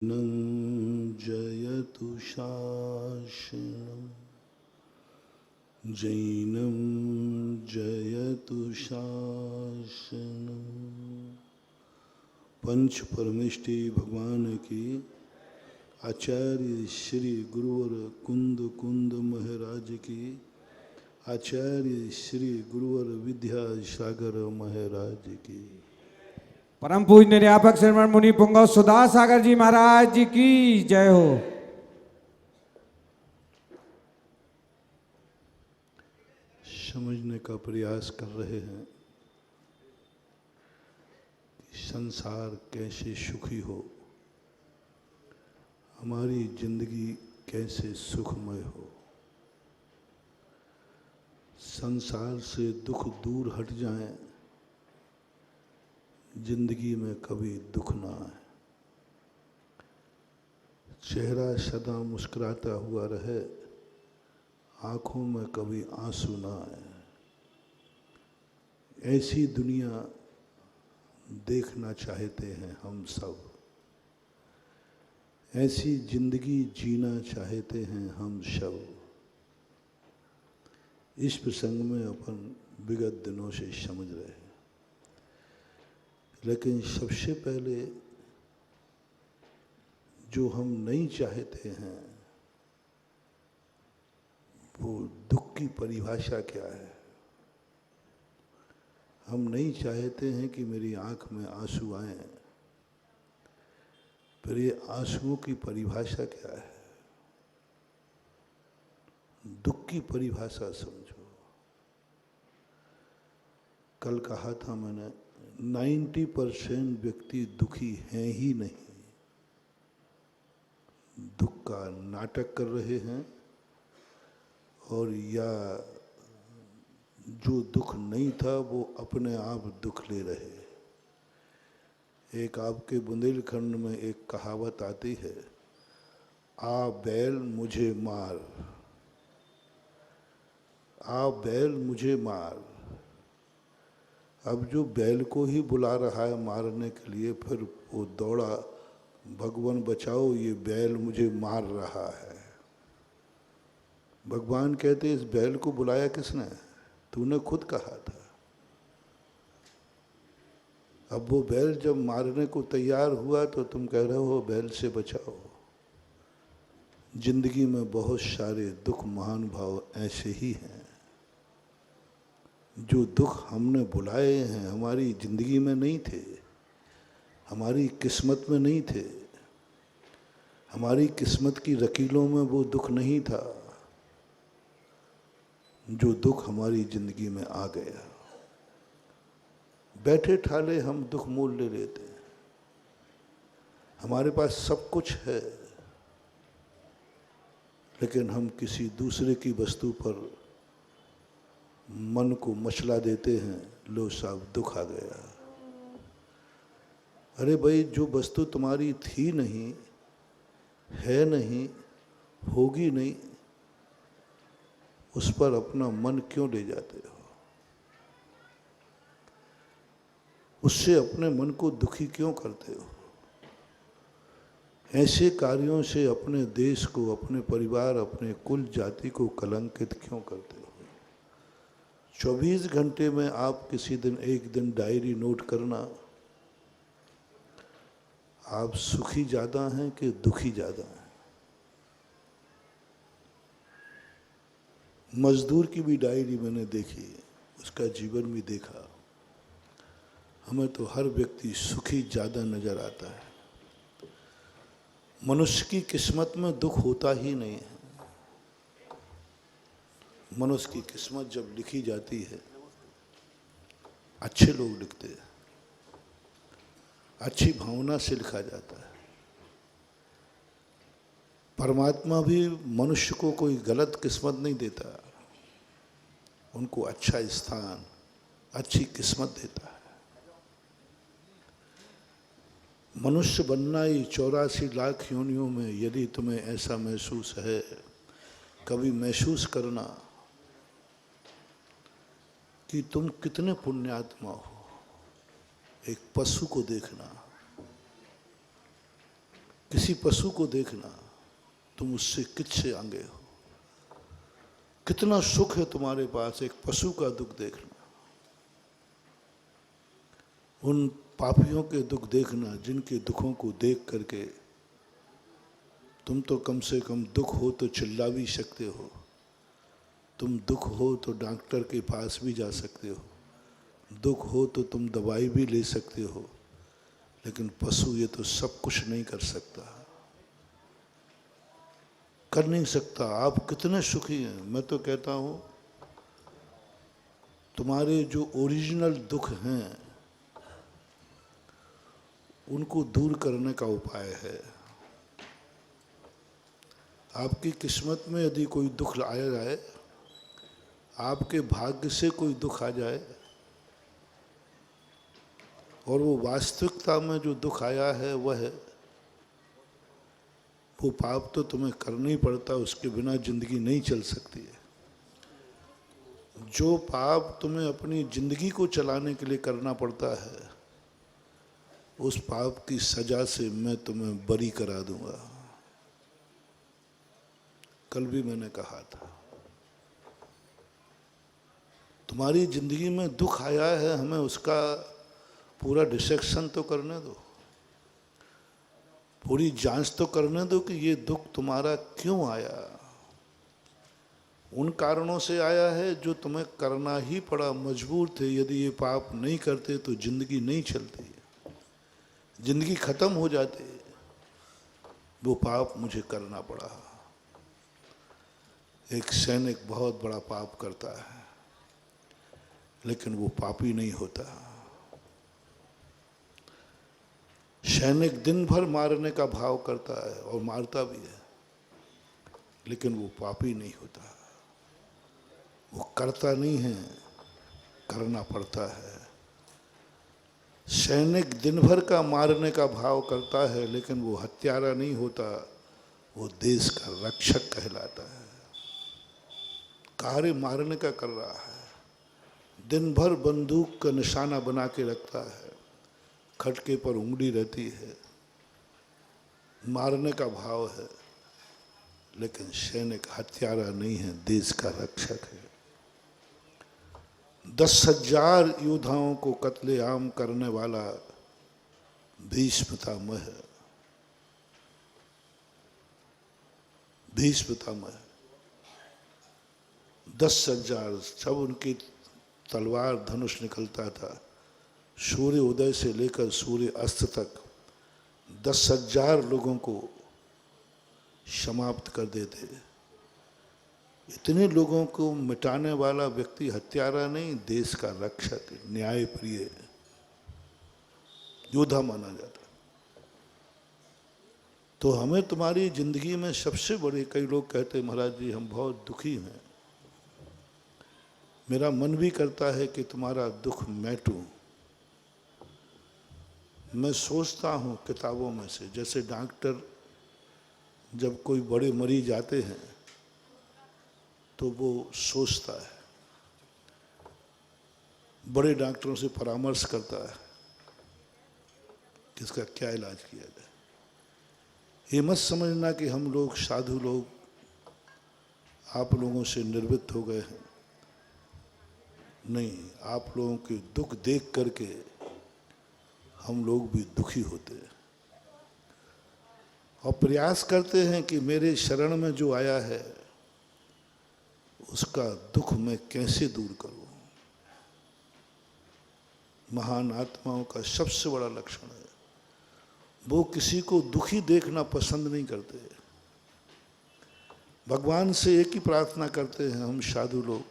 नं जयतु शासनं जैनं जयतु शासनं। पंच परमेष्टि भगवान की आचार्य श्री गुरुवर कुंद कुंद महाराज की आचार्य श्री गुरुवर विद्यासागर महाराज की परम पूजनीय अध्यापक श्रवण मुनि पुंगव सुधा सागर जी महाराज जी की जय हो। समझने का प्रयास कर रहे हैं कि संसार कैसे सुखी हो, हमारी जिंदगी कैसे सुखमय हो, संसार से दुख दूर हट जाए, जिंदगी में कभी दुख ना आए, चेहरा सदा मुस्कुराता हुआ रहे, आँखों में कभी आंसू ना आए। ऐसी दुनिया देखना चाहते हैं हम सब, ऐसी जिंदगी जीना चाहते हैं हम सब। इस प्रसंग में अपन विगत दिनों से समझ रहे हैं, लेकिन सबसे पहले जो हम नहीं चाहते हैं वो दुख की परिभाषा क्या है। हम नहीं चाहते हैं कि मेरी आंख में आंसू आए, फिर ये आंसुओं की परिभाषा क्या है। दुख की परिभाषा समझो। कल कहा था मैंने 90% व्यक्ति दुखी हैं ही नहीं, दुख का नाटक कर रहे हैं, और या जो दुख नहीं था वो अपने आप दुख ले रहे। एक आपके बुंदेलखंड में एक कहावत आती है, आ बैल मुझे मार, आ बैल मुझे मार। अब जो बैल को ही बुला रहा है मारने के लिए, फिर वो दौड़ा, भगवान बचाओ ये बैल मुझे मार रहा है। भगवान कहते इस बैल को बुलाया किसने, तूने खुद कहा था। अब वो बैल जब मारने को तैयार हुआ तो तुम कह रहे हो बैल से बचाओ। जिंदगी में बहुत सारे दुख महानुभाव ऐसे ही हैं, जो दुख हमने बुलाए हैं हमारी जिंदगी में नहीं थे, हमारी किस्मत में नहीं थे, हमारी किस्मत की रकीलों में वो दुख नहीं था, जो दुख हमारी जिंदगी में आ गया। बैठे ठाले हम दुख मोल ले लेते हैं। हमारे पास सब कुछ है, लेकिन हम किसी दूसरे की वस्तु पर मन को मचला देते हैं, लो साहब दुख आ गया। अरे भाई, जो वस्तु तुम्हारी थी नहीं, है नहीं, होगी नहीं, उस पर अपना मन क्यों ले जाते हो। उससे अपने मन को दुखी क्यों करते हो। ऐसे कार्यों से अपने देश को, अपने परिवार, अपने कुल जाति को कलंकित क्यों करते हो। 24 घंटे में आप किसी दिन एक दिन डायरी नोट करना, आप सुखी ज़्यादा हैं कि दुखी ज़्यादा हैं। मजदूर की भी डायरी मैंने देखी, उसका जीवन भी देखा, हमें तो हर व्यक्ति सुखी ज़्यादा नज़र आता है। मनुष्य की किस्मत में दुख होता ही नहीं है। मनुष्य की किस्मत जब लिखी जाती है, अच्छे लोग लिखते हैं, अच्छी भावना से लिखा जाता है। परमात्मा भी मनुष्य को कोई गलत किस्मत नहीं देता, उनको अच्छा स्थान, अच्छी किस्मत देता है। मनुष्य बनना ही 84 लाख योनियों में, यदि तुम्हें ऐसा महसूस है, कभी महसूस करना कि तुम कितने पुण्यात्मा हो। एक पशु को देखना, किसी पशु को देखना, तुम उससे किससे आगे हो, कितना सुख है तुम्हारे पास एक पशु का दुख देखना। उन पापियों के दुख देखना जिनके दुखों को देख करके तुम तो कम से कम दुख हो तो चिल्ला भी सकते हो, तुम दुख हो तो डॉक्टर के पास भी जा सकते हो, दुख हो तो तुम दवाई भी ले सकते हो, लेकिन पशु ये तो सब कुछ नहीं कर सकता, कर नहीं सकता। आप कितने सुखी हैं। मैं तो कहता हूँ तुम्हारे जो ओरिजिनल दुख हैं उनको दूर करने का उपाय है। आपकी किस्मत में यदि कोई दुख आया जाए, आपके भाग्य से कोई दुख आ जाए और वो वास्तविकता में जो दुख आया है वो पाप तो तुम्हें करना ही पड़ता, उसके बिना जिंदगी नहीं चल सकती है। जो पाप तुम्हें अपनी जिंदगी को चलाने के लिए करना पड़ता है, उस पाप की सजा से मैं तुम्हें बरी करा दूंगा। कल भी मैंने कहा था, तुम्हारी जिंदगी में दुख आया है, हमें उसका पूरा डिसेक्शन तो करने दो, पूरी जांच तो करने दो कि ये दुख तुम्हारा क्यों आया। उन कारणों से आया है जो तुम्हें करना ही पड़ा, मजबूर थे। यदि ये पाप नहीं करते तो जिंदगी नहीं चलती, जिंदगी खत्म हो जाती। वो पाप मुझे करना पड़ा। एक सैनिक बहुत बड़ा पाप करता है लेकिन वो पापी नहीं होता। सैनिक दिन भर मारने का भाव करता है और मारता भी है, लेकिन वो पापी नहीं होता। वो करता नहीं है, करना पड़ता है। सैनिक दिन भर का मारने का भाव करता है लेकिन वो हत्यारा नहीं होता, वो देश का रक्षक कहलाता है। कार्य मारने का कर रहा है, दिन भर बंदूक का निशाना बना के रखता है, खटके पर उंगली रहती है, मारने का भाव है, लेकिन सैनिक हत्यारा नहीं है, देश का रक्षक है। 10,000 योद्धाओं को कत्लेआम करने वाला भीष्म पितामह है। भीष्म पितामह 10,000, जब उनकी तलवार धनुष निकलता था, सूर्य उदय से लेकर सूर्य अस्त तक 10,000 लोगों को समाप्त कर देते। इतने लोगों को मिटाने वाला व्यक्ति हत्यारा नहीं, देश का रक्षक, न्यायप्रिय योद्धा माना जाता। तो हमें तुम्हारी जिंदगी में सबसे बड़े, कई लोग कहते महाराज जी हम बहुत दुखी हैं, मेरा मन भी करता है कि तुम्हारा दुख मिटाऊं। मैं सोचता हूँ किताबों में से, जैसे डॉक्टर जब कोई बड़े मरीज आते हैं तो वो सोचता है, बड़े डॉक्टरों से परामर्श करता है कि इसका क्या इलाज किया जाए। ये मत समझना कि हम लोग साधु लोग आप लोगों से निर्वृत्त हो गए हैं, नहीं, आप लोगों के दुख देख करके हम लोग भी दुखी होते हैं और प्रयास करते हैं कि मेरे शरण में जो आया है उसका दुख मैं कैसे दूर करूं। महान आत्माओं का सबसे बड़ा लक्षण है, वो किसी को दुखी देखना पसंद नहीं करते। भगवान से एक ही प्रार्थना करते हैं हम साधु लोग,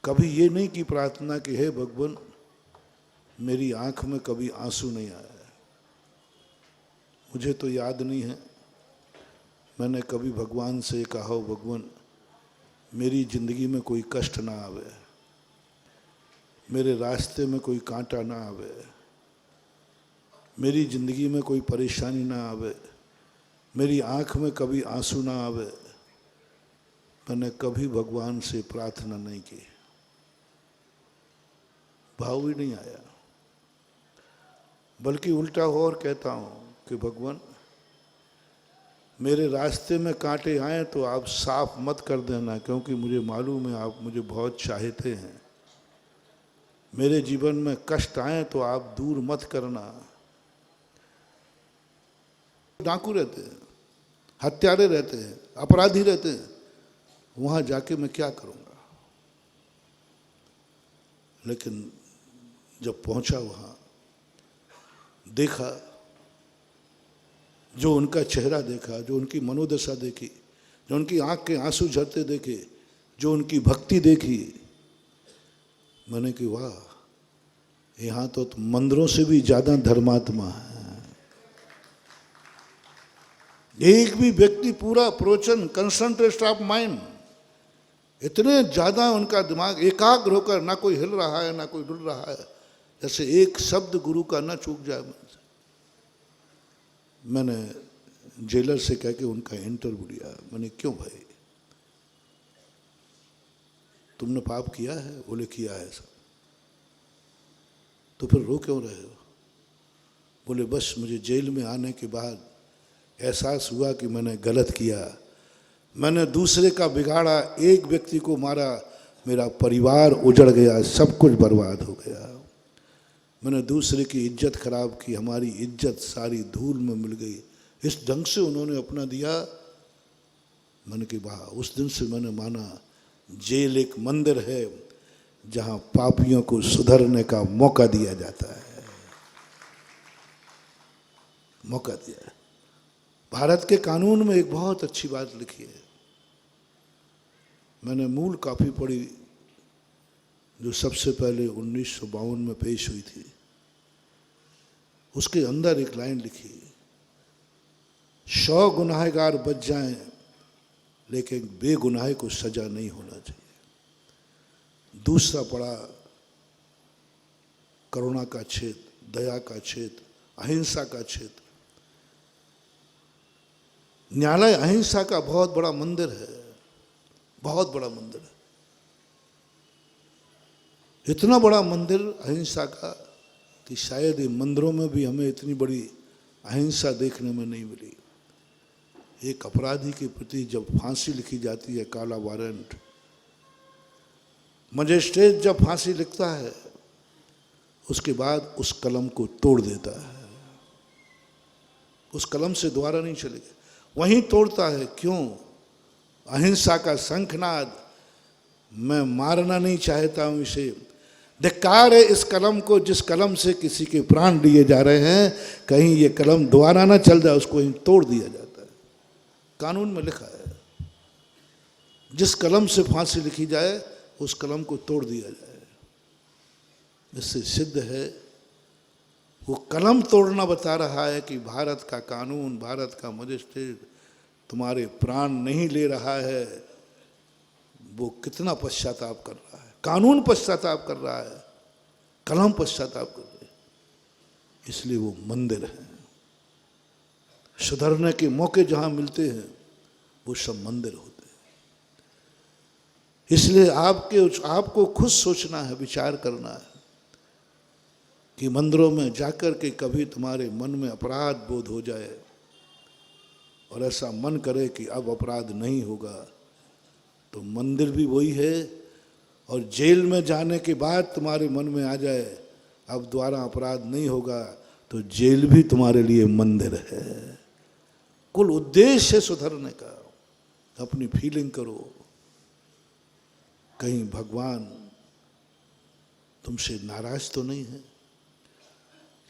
कभी ये नहीं की प्रार्थना कि हे भगवान मेरी आंख में कभी आंसू नहीं आया है। मुझे तो याद नहीं है मैंने कभी भगवान से कहा हो भगवान मेरी जिंदगी में कोई कष्ट ना आवे, मेरे रास्ते में कोई कांटा ना आवे, मेरी जिंदगी में कोई परेशानी ना आवे, मेरी आंख में कभी आंसू ना आवे। मैंने कभी भगवान से प्रार्थना नहीं की, भाव ही नहीं आया। बल्कि उल्टा हो और कहता हूँ कि भगवान मेरे रास्ते में कांटे आए तो आप साफ मत कर देना, क्योंकि मुझे मालूम है आप मुझे बहुत चाहते हैं। मेरे जीवन में कष्ट आए तो आप दूर मत करना। डाकू रहते हैं, हत्यारे रहते हैं, अपराधी रहते हैं, वहां जाके मैं क्या करूंगा। लेकिन जब पहुंचा वहां, देखा, जो उनका चेहरा देखा, जो उनकी मनोदशा देखी, जो उनकी आंख के आंसू झरते देखे, जो उनकी भक्ति देखी, मैंने कि वाह, यहाँ तो मंदिरों से भी ज्यादा धर्मात्मा है। एक भी व्यक्ति पूरा प्रवचन कंसंट्रेशन ऑफ माइंड, इतने ज्यादा उनका दिमाग एकाग्र होकर, ना कोई हिल रहा है ना कोई डुल रहा है, जैसे एक शब्द गुरु का ना चूक जाए मन से। मैंने जेलर से कह के उनका इंटरव्यू लिया। मैंने क्यों भाई, तुमने पाप किया है? बोले किया है सब। तो फिर रो क्यों रहे हो? बोले बस मुझे जेल में आने के बाद एहसास हुआ कि मैंने गलत किया, मैंने दूसरे का बिगाड़ा, एक व्यक्ति को मारा, मेरा परिवार उजड़ गया, सब कुछ बर्बाद हो गया। मैंने दूसरे की इज्जत खराब की, हमारी इज्जत सारी धूल में मिल गई। इस ढंग से उन्होंने अपना दिया। मैंने कि वाह, उस दिन से मैंने माना जेल एक मंदिर है जहां पापियों को सुधरने का मौका दिया जाता है। मौका दिया है। भारत के कानून में एक बहुत अच्छी बात लिखी है। मैंने मूल कॉपी पढ़ी जो सबसे पहले 1952 में पेश हुई थी। उसके अंदर एक लाइन लिखी, 100 गुनाहगार बच जाएं लेकिन बेगुनाहे को सजा नहीं होना चाहिए। दूसरा पड़ा करुणा का क्षेत्र, दया का क्षेत्र, अहिंसा का क्षेत्र। न्यायालय अहिंसा का बहुत बड़ा मंदिर है, बहुत बड़ा मंदिर है। इतना बड़ा मंदिर अहिंसा का कि शायद इन मंदिरों में भी हमें इतनी बड़ी अहिंसा देखने में नहीं मिली। एक अपराधी के प्रति जब फांसी लिखी जाती है, काला वारंट, मजिस्ट्रेट जब फांसी लिखता है उसके बाद उस कलम को तोड़ देता है। उस कलम से दोबारा नहीं चलेगा, वहीं तोड़ता है। क्यों? अहिंसा का शंखनाद, मैं मारना नहीं चाहता हूं इसे। धिक्कार है इस कलम को जिस कलम से किसी के प्राण लिए जा रहे हैं, कहीं ये कलम दोबारा ना चल जाए, उसको ही तोड़ दिया जाता है। कानून में लिखा है जिस कलम से फांसी लिखी जाए उस कलम को तोड़ दिया जाए। इससे सिद्ध है वो कलम तोड़ना बता रहा है कि भारत का कानून, भारत का मजिस्ट्रेट तुम्हारे प्राण नहीं ले रहा है, वो कितना पश्चाताप कर रहा है। कानून पश्चाताप कर रहा है, कलम पश्चाताप कर रही है। इसलिए वो मंदिर है। सुधरने के मौके जहां मिलते हैं वो सब मंदिर होते हैं। इसलिए आपको खुद सोचना है, विचार करना है कि मंदिरों में जाकर के कभी तुम्हारे मन में अपराध बोध हो जाए और ऐसा मन करे कि अब अपराध नहीं होगा, तो मंदिर भी वही है। और जेल में जाने के बाद तुम्हारे मन में आ जाए अब दोबारा अपराध नहीं होगा, तो जेल भी तुम्हारे लिए मंदिर है। कुल उद्देश्य है सुधरने का। अपनी फीलिंग करो, कहीं भगवान तुमसे नाराज तो नहीं है।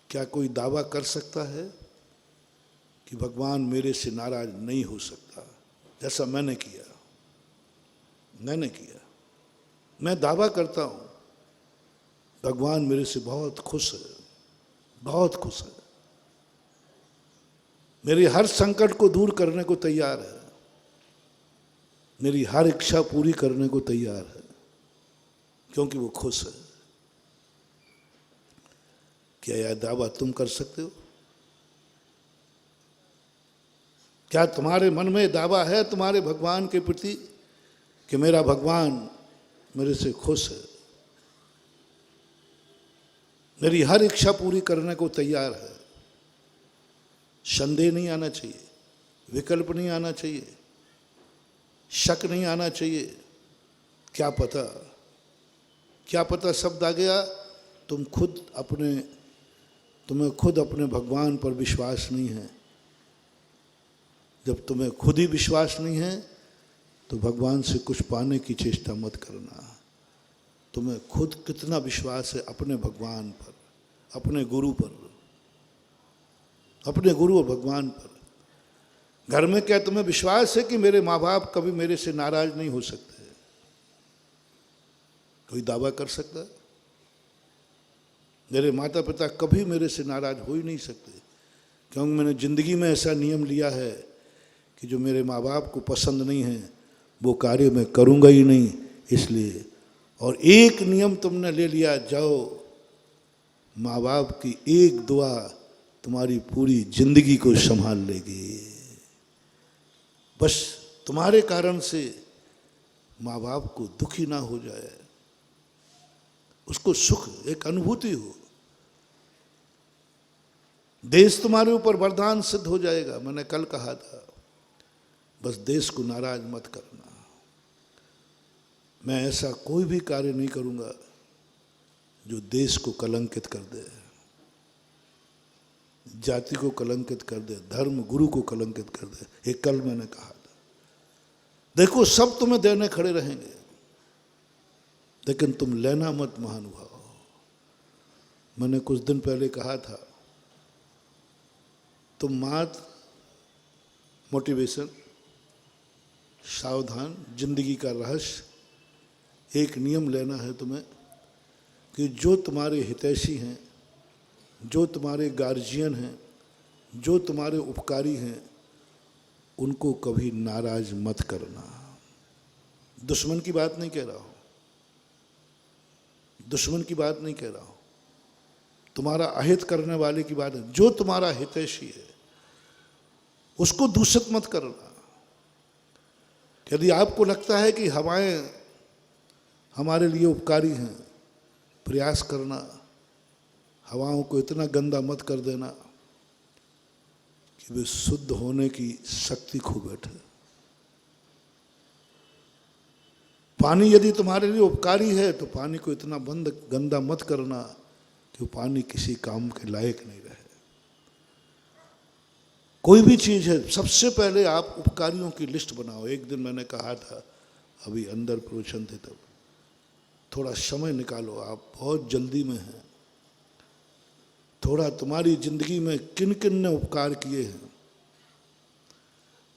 क्या कोई दावा कर सकता है कि भगवान मेरे से नाराज नहीं हो सकता? जैसा मैंने किया, मैं दावा करता हूं भगवान मेरे से बहुत खुश है, बहुत खुश है। मेरी हर संकट को दूर करने को तैयार है, मेरी हर इच्छा पूरी करने को तैयार है, क्योंकि वो खुश है। क्या यह दावा तुम कर सकते हो? क्या तुम्हारे मन में दावा है तुम्हारे भगवान के प्रति कि मेरा भगवान मेरे से खुश है, मेरी हर इच्छा पूरी करने को तैयार है? संदेह नहीं आना चाहिए, विकल्प नहीं आना चाहिए, शक नहीं आना चाहिए। क्या पता शब्द आ गया, तुम्हें खुद अपने भगवान पर विश्वास नहीं है। जब तुम्हें खुद ही विश्वास नहीं है तो भगवान से कुछ पाने की चेष्टा मत करना। तुम्हें खुद कितना विश्वास है अपने भगवान पर, अपने गुरु पर, अपने गुरु और भगवान पर। घर में क्या तुम्हें विश्वास है कि मेरे माँ बाप कभी मेरे से नाराज नहीं हो सकते? कोई दावा कर सकता है? मेरे माता पिता कभी मेरे से नाराज हो ही नहीं सकते, क्योंकि मैंने जिंदगी में ऐसा नियम लिया है कि जो मेरे माँ बाप को पसंद नहीं है वो कार्य मैं करूँगा ही नहीं। इसलिए, और एक नियम तुमने ले लिया, जाओ माँ बाप की एक दुआ तुम्हारी पूरी जिंदगी को संभाल लेगी। बस तुम्हारे कारण से माँ बाप को दुखी ना हो जाए, उसको सुख, एक अनुभूति हो। देश तुम्हारे ऊपर वरदान सिद्ध हो जाएगा। मैंने कल कहा था, बस देश को नाराज मत करना। मैं ऐसा कोई भी कार्य नहीं करूंगा जो देश को कलंकित कर दे, जाति को कलंकित कर दे, धर्म गुरु को कलंकित कर दे। ये कल मैंने कहा था। देखो, सब तुम्हें देने खड़े रहेंगे, लेकिन तुम लेना मत महानुभाव। मैंने कुछ दिन पहले कहा था, तुम मात्र मोटिवेशन, सावधान, जिंदगी का रहस्य, एक नियम लेना है तुम्हें कि जो तुम्हारे हितैषी हैं, जो तुम्हारे गार्जियन हैं, जो तुम्हारे उपकारी हैं, उनको कभी नाराज मत करना। दुश्मन की बात नहीं कह रहा हूँ, दुश्मन की बात नहीं कह रहा हूँ, तुम्हारा अहित करने वाले की बात है। जो तुम्हारा हितैषी है उसको दूषित मत करना। यदि आपको लगता है कि हवाएं हमारे लिए उपकारी हैं, प्रयास करना हवाओं को इतना गंदा मत कर देना कि वे शुद्ध होने की शक्ति खो बैठे। पानी यदि तुम्हारे लिए उपकारी है तो पानी को इतना गंदा मत करना कि पानी किसी काम के लायक नहीं रहे। कोई भी चीज़ है, सबसे पहले आप उपकारियों की लिस्ट बनाओ। एक दिन मैंने कहा था, अभी अंदर प्रवचन थे तब, थोड़ा समय निकालो, आप बहुत जल्दी में हैं। थोड़ा तुम्हारी जिंदगी में किन किन ने उपकार किए हैं,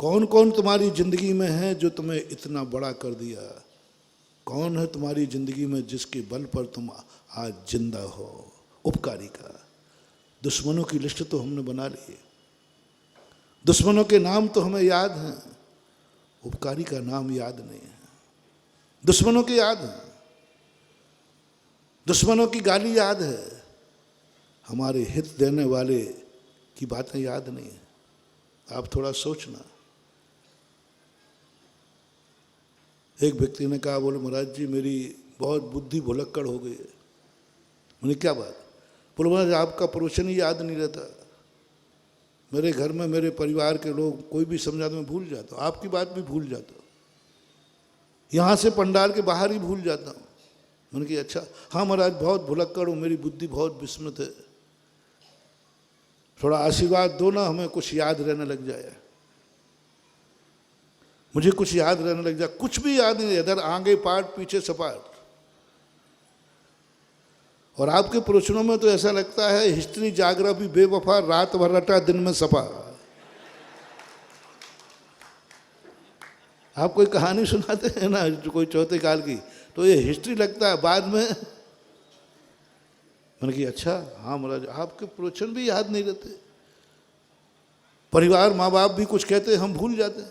कौन कौन तुम्हारी जिंदगी में है जो तुम्हें इतना बड़ा कर दिया, कौन है तुम्हारी जिंदगी में जिसके बल पर तुम आज जिंदा हो। उपकारी का। दुश्मनों की लिस्ट तो हमने बना ली, दुश्मनों के नाम तो हमें याद हैं, उपकारी का नाम याद नहीं है। दुश्मनों के याद है, दुश्मनों की गाली याद है, हमारे हित देने वाले की बातें याद नहीं है। आप थोड़ा सोचना। एक व्यक्ति ने कहा, बोले महाराज जी मेरी बहुत बुद्धि भुलक्कड़ हो गई है। मैंने क्या बात? बोले महाराज आपका प्रवचन ही याद नहीं रहता। मेरे घर में मेरे परिवार के लोग कोई भी समझाते मैं भूल जाता हूँ, आपकी बात भी भूल जाता हूँ, यहाँ से पंडाल के बाहर ही भूल जाता हूँ। मैंने कहा अच्छा, हाँ महाराज बहुत भुलक्कड़ हूँ, मेरी बुद्धि बहुत विस्मृत है, थोड़ा आशीर्वाद दो ना, हमें कुछ याद रहने लग जाए, मुझे कुछ याद रहने लग जाए। कुछ भी याद नहीं, इधर आगे पाठ पीछे सपाट। और आपके प्रवचनों में तो ऐसा लगता है हिस्ट्री जाग्राफी बेवफा, रात भर रटा दिन में सपा। आप कोई कहानी सुनाते हैं ना कोई चौथे काल की, तो ये हिस्ट्री लगता है बाद में। मैंने कहा अच्छा हाँ महाराज आपके प्रवचन भी याद नहीं रहते, परिवार माँ बाप भी कुछ कहते हैं हम भूल जाते हैं।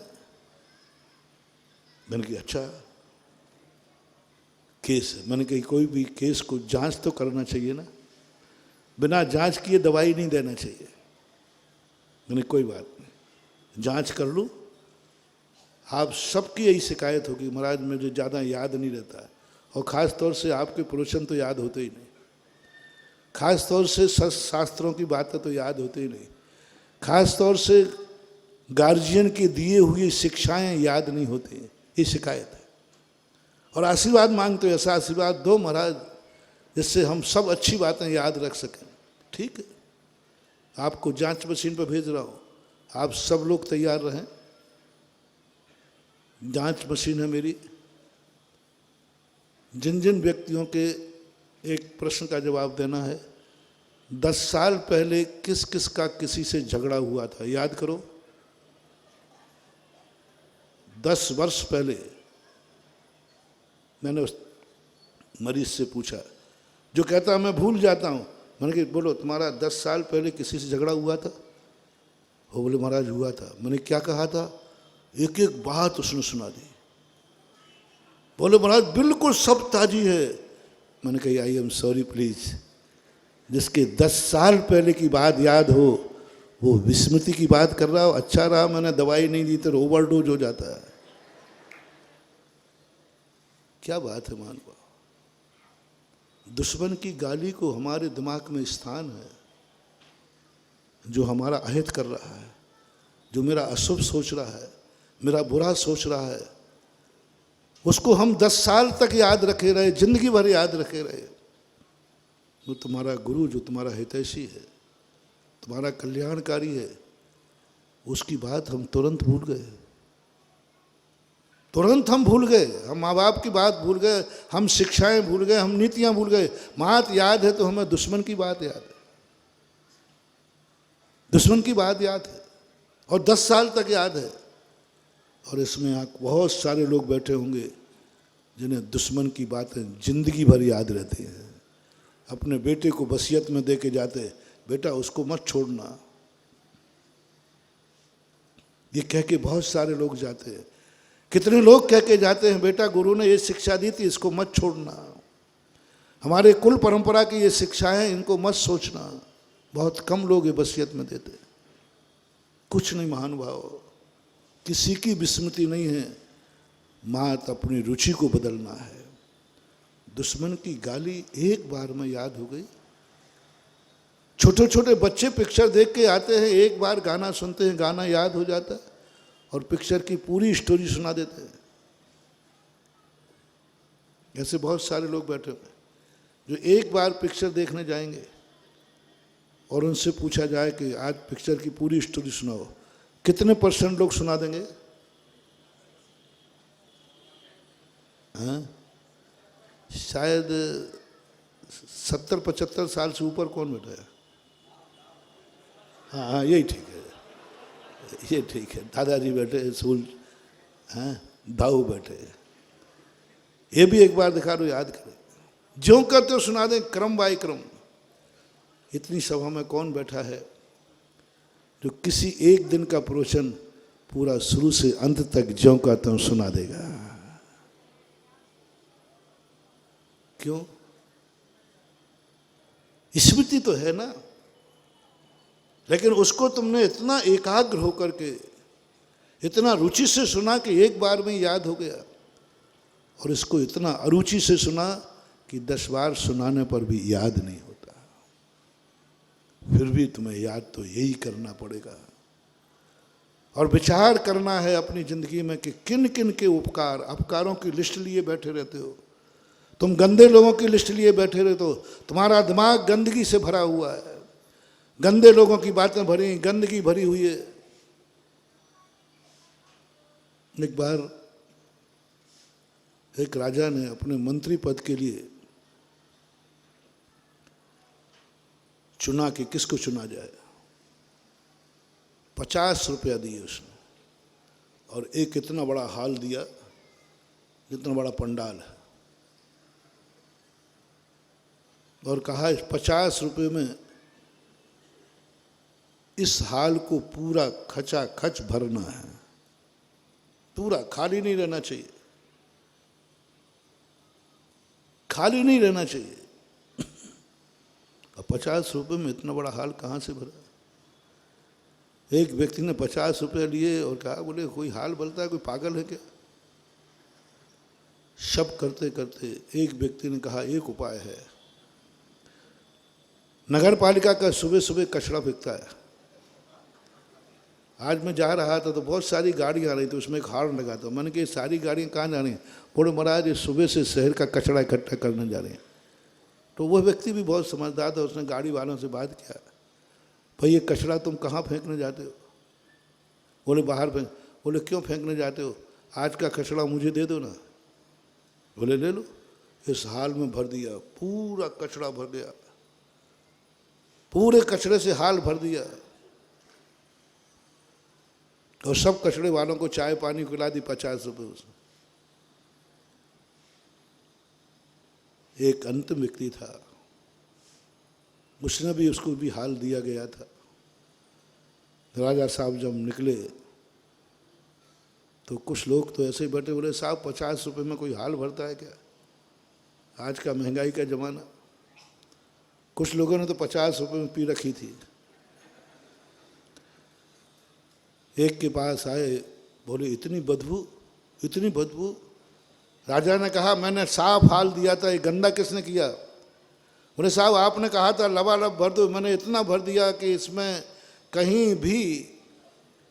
मैंने कहा अच्छा केस है। मैंने कही कोई भी केस को जांच तो करना चाहिए ना, बिना जांच किए दवाई नहीं देना चाहिए। मैंने कोई बात नहीं, जांच कर लूँ। आप सबकी यही शिकायत होगी महाराज मुझे ज़्यादा याद नहीं रहता है, और ख़ास तौर से आपके प्रवचन तो याद होते ही नहीं, खास तौर से शास्त्रों की बातें तो याद होती ही नहीं, खास तौर से गार्जियन के दिए हुए शिक्षाएं याद नहीं होती, ये शिकायत है। और आशीर्वाद मांगते हो, ऐसा आशीर्वाद दो महाराज जिससे हम सब अच्छी बातें याद रख सकें। ठीक है, आपको जांच मशीन पर भेज रहा हूँ, आप सब लोग तैयार रहें। जांच मशीन है मेरी। जिन जिन व्यक्तियों के एक प्रश्न का जवाब देना है, 10 साल पहले किस किस का किसी से झगड़ा हुआ था, याद करो। 10 वर्ष पहले मैंने उस मरीज से पूछा, जो कहता मैं भूल जाता हूँ। मैंने कहा बोलो तुम्हारा 10 साल पहले किसी से झगड़ा हुआ था? वो बोले महाराज हुआ था। मैंने क्या कहा था? एक एक बात उसने सुना दी। बोले महाराज बिल्कुल सब ताजी है। मैंने कहा आई एम सॉरी प्लीज, जिसके 10 साल पहले की बात याद हो वो विस्मृति की बात कर रहा हो। अच्छा रहा मैंने दवाई नहीं दी तो ओवरडोज हो जाता है। क्या बात है मानवा। दुश्मन की गाली को हमारे दिमाग में स्थान है। जो हमारा अहित कर रहा है, जो मेरा अशुभ सोच रहा है, मेरा बुरा सोच रहा है, उसको हम 10 साल तक याद रखे रहे, जिंदगी भर याद रखे रहे। वो तुम्हारा गुरु जो तुम्हारा हितैषी है, तुम्हारा कल्याणकारी है, उसकी बात हम तुरंत भूल गए। तुरंत हम भूल गए। हम माँ बाप की बात भूल गए, हम शिक्षाएं भूल गए, हम नीतियां भूल गए। बात याद है तो हमें दुश्मन की बात याद है। दुश्मन की बात याद है और 10 साल तक याद है। और इसमें बहुत सारे लोग बैठे होंगे जिन्हें दुश्मन की बातें जिंदगी भर याद रहती हैं। अपने बेटे को वसीयत में दे के जाते, बेटा उसको मत छोड़ना, ये कह के बहुत सारे लोग जाते हैं। कितने लोग कह के जाते हैं बेटा गुरु ने ये शिक्षा दी थी, इसको मत छोड़ना, हमारे कुल परंपरा की ये शिक्षा है, इनको मत सोचना। बहुत कम लोग ये वसीयत में देते। कुछ नहीं महानुभाव, किसी की विस्मृति नहीं है, मात अपनी रुचि को बदलना है। दुश्मन की गाली एक बार में याद हो गई। छोटे छोटे बच्चे पिक्चर देख के आते हैं, एक बार गाना सुनते हैं, गाना याद हो जाता है और पिक्चर की पूरी स्टोरी सुना देते हैं। ऐसे बहुत सारे लोग बैठे हुए जो एक बार पिक्चर देखने जाएंगे और उनसे पूछा जाए कि आज पिक्चर की पूरी स्टोरी सुनाओ, कितने % लोग सुना देंगे? हाँ, शायद 70-75 साल से ऊपर कौन बैठा है? हाँ हाँ यही ठीक है, ये ठीक है। दादाजी बैठे, सूल, हाँ दाऊ बैठे। ये भी एक बार दिखा दो, याद करें। ज्यों करते हो सुना दें, क्रम बाय क्रम। इतनी सभा में कौन बैठा है जो किसी एक दिन का प्रवचन पूरा शुरू से अंत तक ज्यों का त्यों सुना देगा? क्यों? स्मृति तो है ना, लेकिन उसको तुमने इतना एकाग्र होकर के, इतना रुचि से सुना कि एक बार में याद हो गया, और इसको इतना अरुचि से सुना कि 10 बार सुनाने पर भी याद नहीं होता। फिर भी तुम्हें याद तो यही करना पड़ेगा और विचार करना है अपनी जिंदगी में कि किन किन के उपकार, अपकारों की लिस्ट लिए बैठे रहते हो तुम। गंदे लोगों की लिस्ट लिए बैठे रहते हो। तुम्हारा दिमाग गंदगी से भरा हुआ है, गंदे लोगों की बातें भरी, गंदगी भरी हुई है। एक बार एक राजा ने अपने मंत्री पद के लिए चुना कि किसको चुना जाए। 50 रुपया दिए उसने और एक इतना बड़ा हाल दिया जितना बड़ा पंडाल है, और कहा इस 50 रुपये में इस हाल को पूरा खचा खच भरना है, पूरा, खाली नहीं रहना चाहिए, खाली नहीं रहना चाहिए। अब 50 रुपये में इतना बड़ा हाल कहाँ से भरा? एक व्यक्ति ने 50 रुपये लिए और कहा, बोले कोई हाल बोलता है, कोई पागल है क्या? शब करते करते एक व्यक्ति ने कहा एक उपाय है। नगर पालिका का सुबह सुबह कचरा फेंकता है, आज मैं जा रहा था तो बहुत सारी गाड़ियाँ आ रही थी, उसमें एक हॉर्न लगा था। मैंने कहा ये सारी गाड़ियाँ कहाँ जा रही हैं? बोले महाराज ये सुबह से शहर का कचरा इकट्ठा करने जा रहे हैं। तो वह व्यक्ति भी बहुत समझदार था, उसने गाड़ी वालों से बात किया, भाई ये कचरा तुम कहाँ फेंकने जाते हो? बोले बाहर फेंक। बोले क्यों फेंकने जाते हो? आज का कचरा मुझे दे दो ना। बोले ले लो। इस हाल में भर दिया, पूरा कचरा भर गया, पूरे कचरे से हाल भर दिया। और सब कचरे वालों को चाय पानी खिला दी 50 रुपये उसने। एक अंतिम व्यक्ति था, उसने भी, उसको भी हाल दिया गया था। राजा साहब जब निकले तो कुछ लोग तो ऐसे ही बैठे, बोले साहब 50 रुपये में कोई हाल भरता है क्या? आज का महंगाई का ज़माना। कुछ लोगों ने तो 50 रुपये में पी रखी थी। एक के पास आए, बोले इतनी बदबू, इतनी बदबू। राजा ने कहा मैंने साफ हाल दिया था, ये गंदा किसने किया? बोले साहब आपने कहा था लबालब भर दो, मैंने इतना भर दिया कि इसमें कहीं भी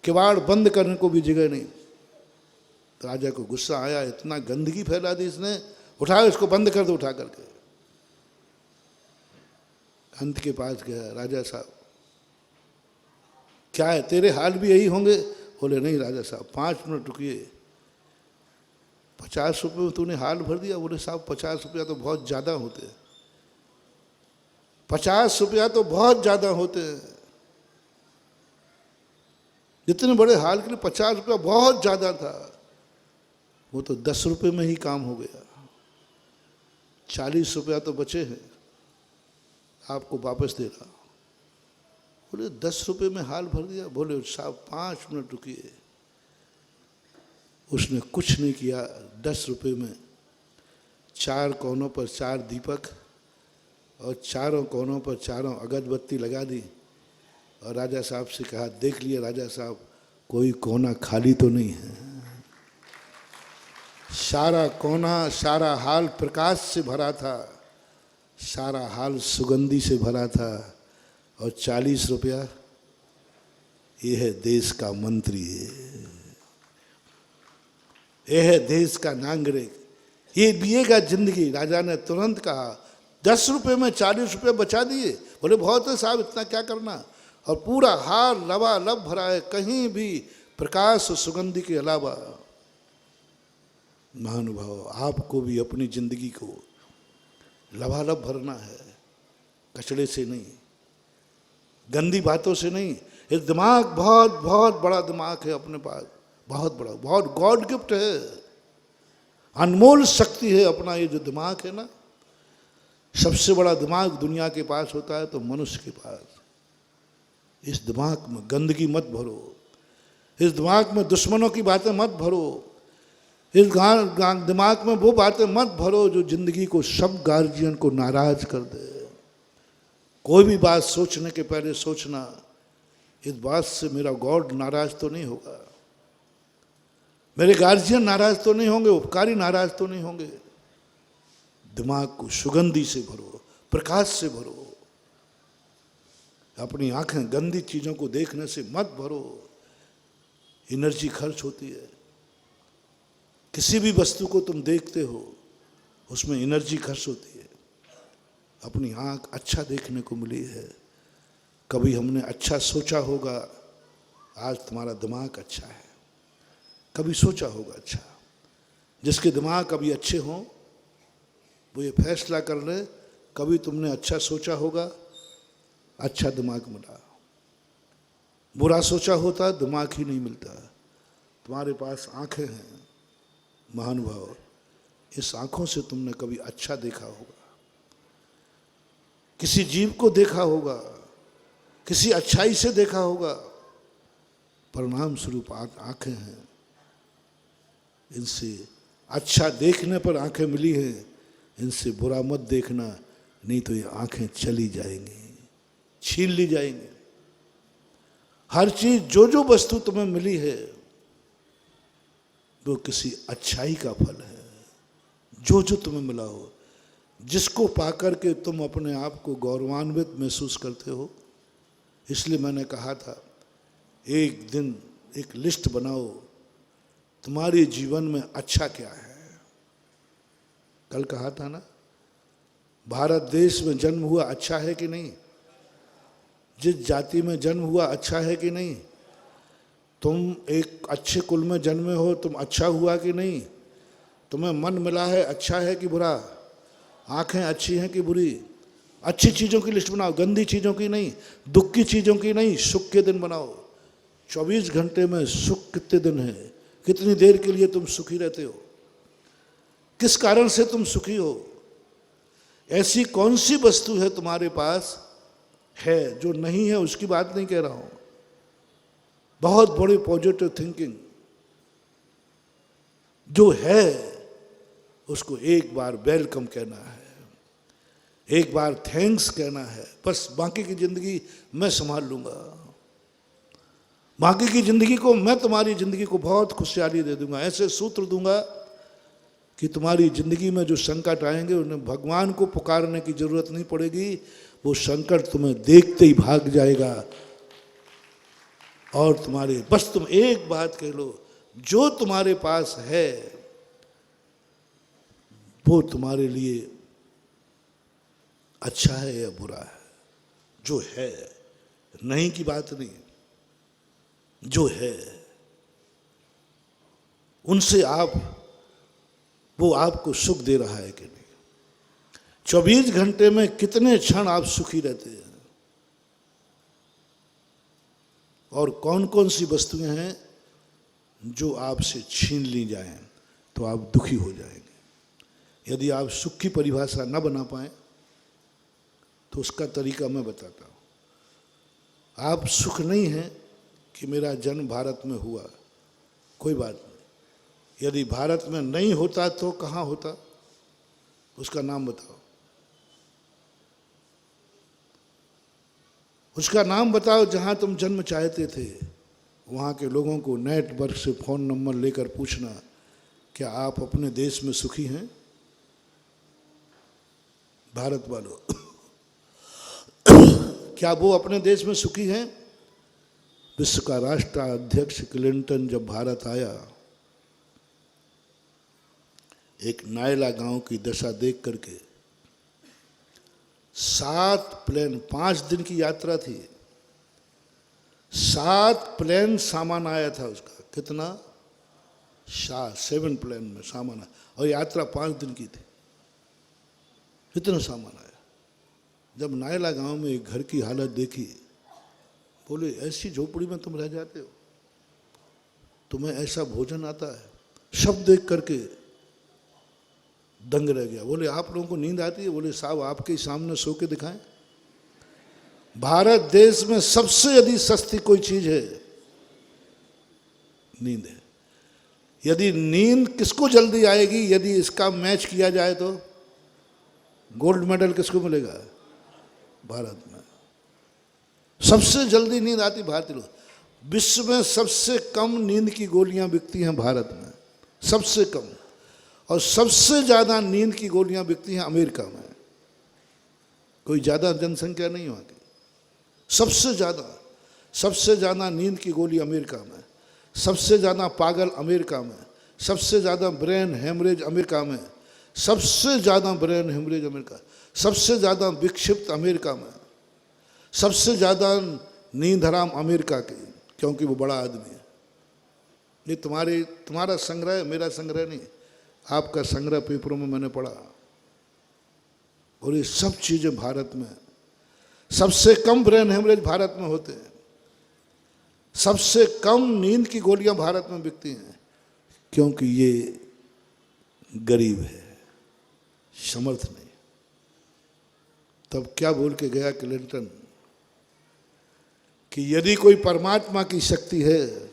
किवाड़ बंद करने को भी जगह नहीं। राजा को गुस्सा आया, इतना गंदगी फैला दी इसने, उठाओ इसको बंद कर दो उठा करके। अंत के पास गया, राजा साहब क्या है तेरे हाल भी यही होंगे? बोले नहीं राजा साहब 5 मिनट रुकिए, 50 रुपये में तूने हाल भर दिया? बोले साहब 50 रुपया तो बहुत ज़्यादा होते हैं, 50 रुपया तो बहुत ज़्यादा होते हैं। इतने बड़े हाल के लिए 50 रुपया बहुत ज़्यादा था। वो तो 10 रुपये में ही काम हो गया, 40 रुपया तो बचे हैं, आपको वापस दे रहा। बोले 10 रुपये में हाल भर दिया? बोले साहब 5 मिनट रुकिए। उसने कुछ नहीं किया, 10 रुपये में 4 कोनों पर 4 दीपक और चारों कोनों पर चारों अगरबत्ती लगा दी और राजा साहब से कहा देख लिए राजा साहब कोई कोना खाली तो नहीं है। सारा कोना, सारा हाल प्रकाश से भरा था, सारा हाल सुगंधी से भरा था। और 40 रुपया, ये है देश का मंत्री, ये है देश का नागरिक, ये पिएगा जिंदगी। राजा ने तुरंत कहा 10 रुपये में 40 रुपये बचा दिए? बोले बहुत है साहब, इतना क्या करना। और पूरा हार लबालब भरा है, कहीं भी प्रकाश और सुगंधी के अलावा। महानुभाव, आपको भी अपनी जिंदगी को लबालब भरना है, कचड़े से नहीं, गंदी बातों से नहीं। ये दिमाग बहुत बहुत बड़ा दिमाग है अपने पास, बहुत बड़ा, बहुत गॉड गिफ्ट है, अनमोल शक्ति है अपना ये जो दिमाग है ना। सबसे बड़ा दिमाग दुनिया के पास होता है तो मनुष्य के पास। इस दिमाग में गंदगी मत भरो, इस दिमाग में दुश्मनों की बातें मत भरो, इस दिमाग में वो बातें मत भरो जो जिंदगी को, सब गार्जियन को नाराज कर दे। कोई भी बात सोचने के पहले सोचना, इस बात से मेरा गॉड नाराज तो नहीं होगा, मेरे गार्जियन नाराज तो नहीं होंगे, उपकारी नाराज तो नहीं होंगे। दिमाग को सुगंधी से भरो, प्रकाश से भरो। अपनी आंखें गंदी चीज़ों को देखने से मत भरो, एनर्जी खर्च होती है। किसी भी वस्तु को तुम देखते हो उसमें एनर्जी खर्च होती है। अपनी आंख अच्छा देखने को मिली है, कभी हमने अच्छा सोचा होगा, आज तुम्हारा दिमाग अच्छा है, कभी सोचा होगा अच्छा। जिसके दिमाग कभी अच्छे हों वो ये फैसला कर ले, कभी तुमने अच्छा सोचा होगा, अच्छा दिमाग मिला। बुरा सोचा होता दिमाग ही नहीं मिलता। तुम्हारे पास आंखें हैं महानुभाव, इस आंखों से तुमने कभी अच्छा देखा होगा, किसी जीव को देखा होगा, किसी अच्छाई से देखा होगा, परिणाम स्वरूप आंखें हैं। इनसे अच्छा देखने पर आंखें मिली हैं, इनसे बुरा मत देखना, नहीं तो ये आंखें चली जाएंगी, छीन ली जाएंगी। हर चीज, जो जो वस्तु तुम्हें मिली है वो किसी अच्छाई का फल है। जो जो तुम्हें मिला हो, जिसको पाकर के तुम अपने आप को गौरवान्वित महसूस करते हो। इसलिए मैंने कहा था एक दिन एक लिस्ट बनाओ, तुम्हारे जीवन में अच्छा क्या है। कल कहा था ना, भारत देश में जन्म हुआ अच्छा है कि नहीं, जिस जाति में जन्म हुआ अच्छा है कि नहीं, तुम एक अच्छे कुल में जन्मे हो, तुम अच्छा हुआ कि नहीं, तुम्हें मन मिला है अच्छा है कि बुरा, आंखें अच्छी हैं कि बुरी। अच्छी चीज़ों की लिस्ट बनाओ, गंदी चीज़ों की नहीं, दुख की चीज़ों की नहीं, सुख के दिन बनाओ। 24 घंटे में सुख कितने दिन है, कितनी देर के लिए तुम सुखी रहते हो, किस कारण से तुम सुखी हो। ऐसी कौन सी वस्तु है तुम्हारे पास है जो नहीं है, उसकी बात नहीं कह रहा हूं। बहुत बड़ी पॉजिटिव थिंकिंग, जो है उसको एक बार वेलकम कहना है, एक बार थैंक्स कहना है, बस बाकी की जिंदगी मैं संभाल लूंगा, बाकी की जिंदगी को मैं तुम्हारी जिंदगी को बहुत खुशहाली दे दूंगा। ऐसे सूत्र दूंगा कि तुम्हारी जिंदगी में जो संकट आएंगे उन्हें भगवान को पुकारने की जरूरत नहीं पड़ेगी, वो संकट तुम्हें देखते ही भाग जाएगा। और तुम्हारे बस तुम एक बात कह लो, जो तुम्हारे पास है वो तुम्हारे लिए अच्छा है या बुरा है। जो है, नहीं की बात नहीं, जो है उनसे वो आपको सुख दे रहा है कि नहीं। 24 घंटे में कितने क्षण आप सुखी रहते हैं, और कौन कौन सी वस्तुएं हैं जो आपसे छीन ली जाएं तो आप दुखी हो जाएंगे। यदि आप सुख की परिभाषा न बना पाए तो उसका तरीका मैं बताता हूँ। आप सुख नहीं है कि मेरा जन्म भारत में हुआ, कोई बात नहीं। यदि भारत में नहीं होता तो कहाँ होता, उसका नाम बताओ, उसका नाम बताओ। जहाँ तुम जन्म चाहते थे वहाँ के लोगों को नेटवर्क से फ़ोन नंबर लेकर पूछना, क्या आप अपने देश में सुखी हैं भारत वालों? क्या वो अपने देश में सुखी हैं? विश्व का राष्ट्राध्यक्ष क्लिंटन जब भारत आया, एक नायला गांव की दशा देख करके 7 प्लेन, 5 दिन की यात्रा थी, 7 प्लेन सामान आया था उसका। कितना? 7 प्लेन में सामान आया, और यात्रा 5 दिन की थी। इतना सामान आया। जब नायला गांव में एक घर की हालत देखी, बोले ऐसी झोपड़ी में तुम रह जाते हो, तुम्हें ऐसा भोजन आता है? सब देख करके दंग रह गया। बोले आप लोगों को नींद आती है? बोले साहब आपके सामने सो के दिखाएं। भारत देश में सबसे यदि सस्ती कोई चीज है, नींद है। यदि नींद किसको जल्दी आएगी, यदि इसका मैच किया जाए तो गोल्ड मेडल किसको मिलेगा? भारत में सबसे जल्दी नींद आती भारतीय लोग। विश्व में सबसे कम नींद की गोलियां बिकती हैं भारत में, सबसे कम। और सबसे ज्यादा नींद की गोलियां बिकती हैं अमेरिका में। कोई ज्यादा जनसंख्या नहीं वहां की, सबसे ज्यादा नींद की गोली अमेरिका में, सबसे ज्यादा पागल अमेरिका में, सबसे ज्यादा ब्रेन हेमरेज अमेरिका में, सबसे ज्यादा ब्रेन हेमरेज अमेरिका, सबसे ज्यादा विक्षिप्त अमेरिका में, सबसे ज्यादा नींद हराम अमेरिका की, क्योंकि वो बड़ा आदमी है। ये तुम्हारा संग्रह है, मेरा संग्रह नहीं, आपका संग्रह पेपरों में मैंने पढ़ा। और ये सब चीजें भारत में, सबसे कम ब्रेन हेमरेज भारत में होते हैं, सबसे कम नींद की गोलियां भारत में बिकती हैं, क्योंकि ये गरीब है, समर्थ नहीं। तब क्या बोल के गया क्लिंटन कि यदि कोई परमात्मा की शक्ति है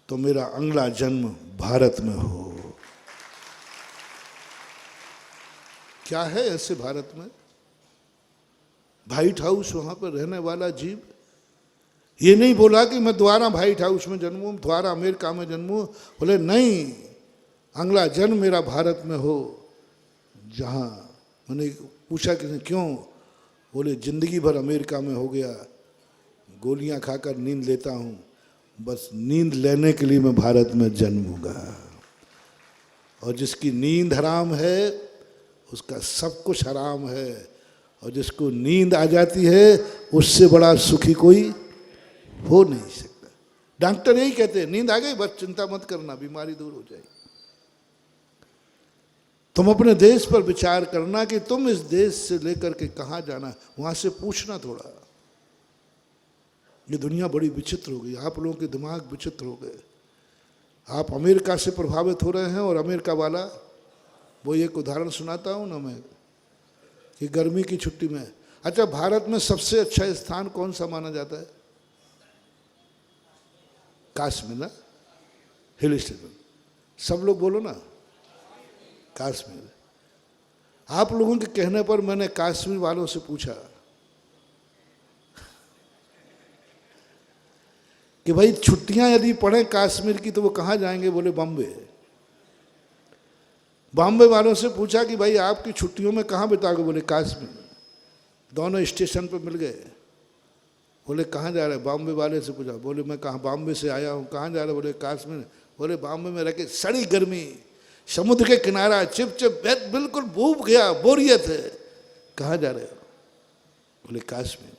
तो मेरा अगला जन्म भारत में हो। क्या है ऐसे भारत में? व्हाइट हाउस, वहां पर रहने वाला जीव ये नहीं बोला कि मैं दोबारा व्हाइट हाउस में जन्मूं, दोबारा अमेरिका में जन्मूं। बोले नहीं, अगला जन्म मेरा भारत में हो। जहां मैंने पूछा कि क्यों? बोले जिंदगी भर अमेरिका में हो गया, गोलियां खाकर नींद लेता हूँ, बस नींद लेने के लिए मैं भारत में जन्मूंगा। और जिसकी नींद हराम है उसका सब कुछ हराम है, और जिसको नींद आ जाती है उससे बड़ा सुखी कोई हो नहीं सकता। डॉक्टर यही कहते हैं, नींद आ गई बस चिंता मत करना, बीमारी दूर हो जाएगी। तुम अपने देश पर विचार करना कि तुम इस देश से लेकर के कहाँ जाना, वहाँ से पूछना थोड़ा। ये दुनिया बड़ी विचित्र हो गई, आप लोगों के दिमाग विचित्र हो गए। आप अमेरिका से प्रभावित हो रहे हैं, और अमेरिका वाला, वो एक उदाहरण सुनाता हूँ ना मैं, कि गर्मी की छुट्टी में, अच्छा भारत में सबसे अच्छा स्थान कौन सा माना जाता है? कश्मीर ना, हिल स्टेशन। सब लोग बोलो ना, कश्मीर। आप लोगों के कहने पर मैंने कश्मीर वालों से पूछा कि भाई छुट्टियां यदि पड़े कश्मीर की तो वो कहाँ जाएंगे? बोले बॉम्बे। बॉम्बे वालों से पूछा कि भाई आपकी छुट्टियों में कहाँ बिताओगे? बोले कश्मीर। दोनों स्टेशन पर मिल गए। बोले कहाँ जा रहे? बॉम्बे वाले से पूछा, बोले मैं कहाँ बॉम्बे से आया हूँ। कहाँ जा रहे? बोले कश्मीर। बोले बॉम्बे में रह के सड़ी गर्मी, समुद्र के किनारा, चिप चिप, बिल्कुल भूख गया, बोरियत है। कहाँ जा रहे हो? बोले कश्मीर।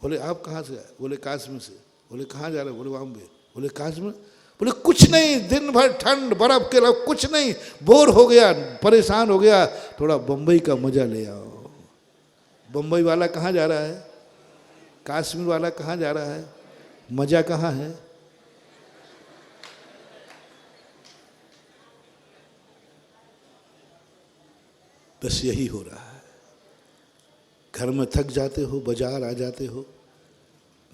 बोले आप कहाँ से आए? बोले कश्मीर से। बोले कहाँ जा रहे हो? बोले बॉम्बे। बोले कश्मीर। बोले कुछ नहीं, दिन भर ठंड बर्फ के अलावा कुछ नहीं, बोर हो गया, परेशान हो गया, थोड़ा बम्बई का मजा ले आओ। बम्बई वाला कहाँ जा रहा है? कश्मीर वाला कहाँ जा रहा है? मजा कहाँ है? बस यही हो रहा है। घर में थक जाते हो, बाजार आ जाते हो,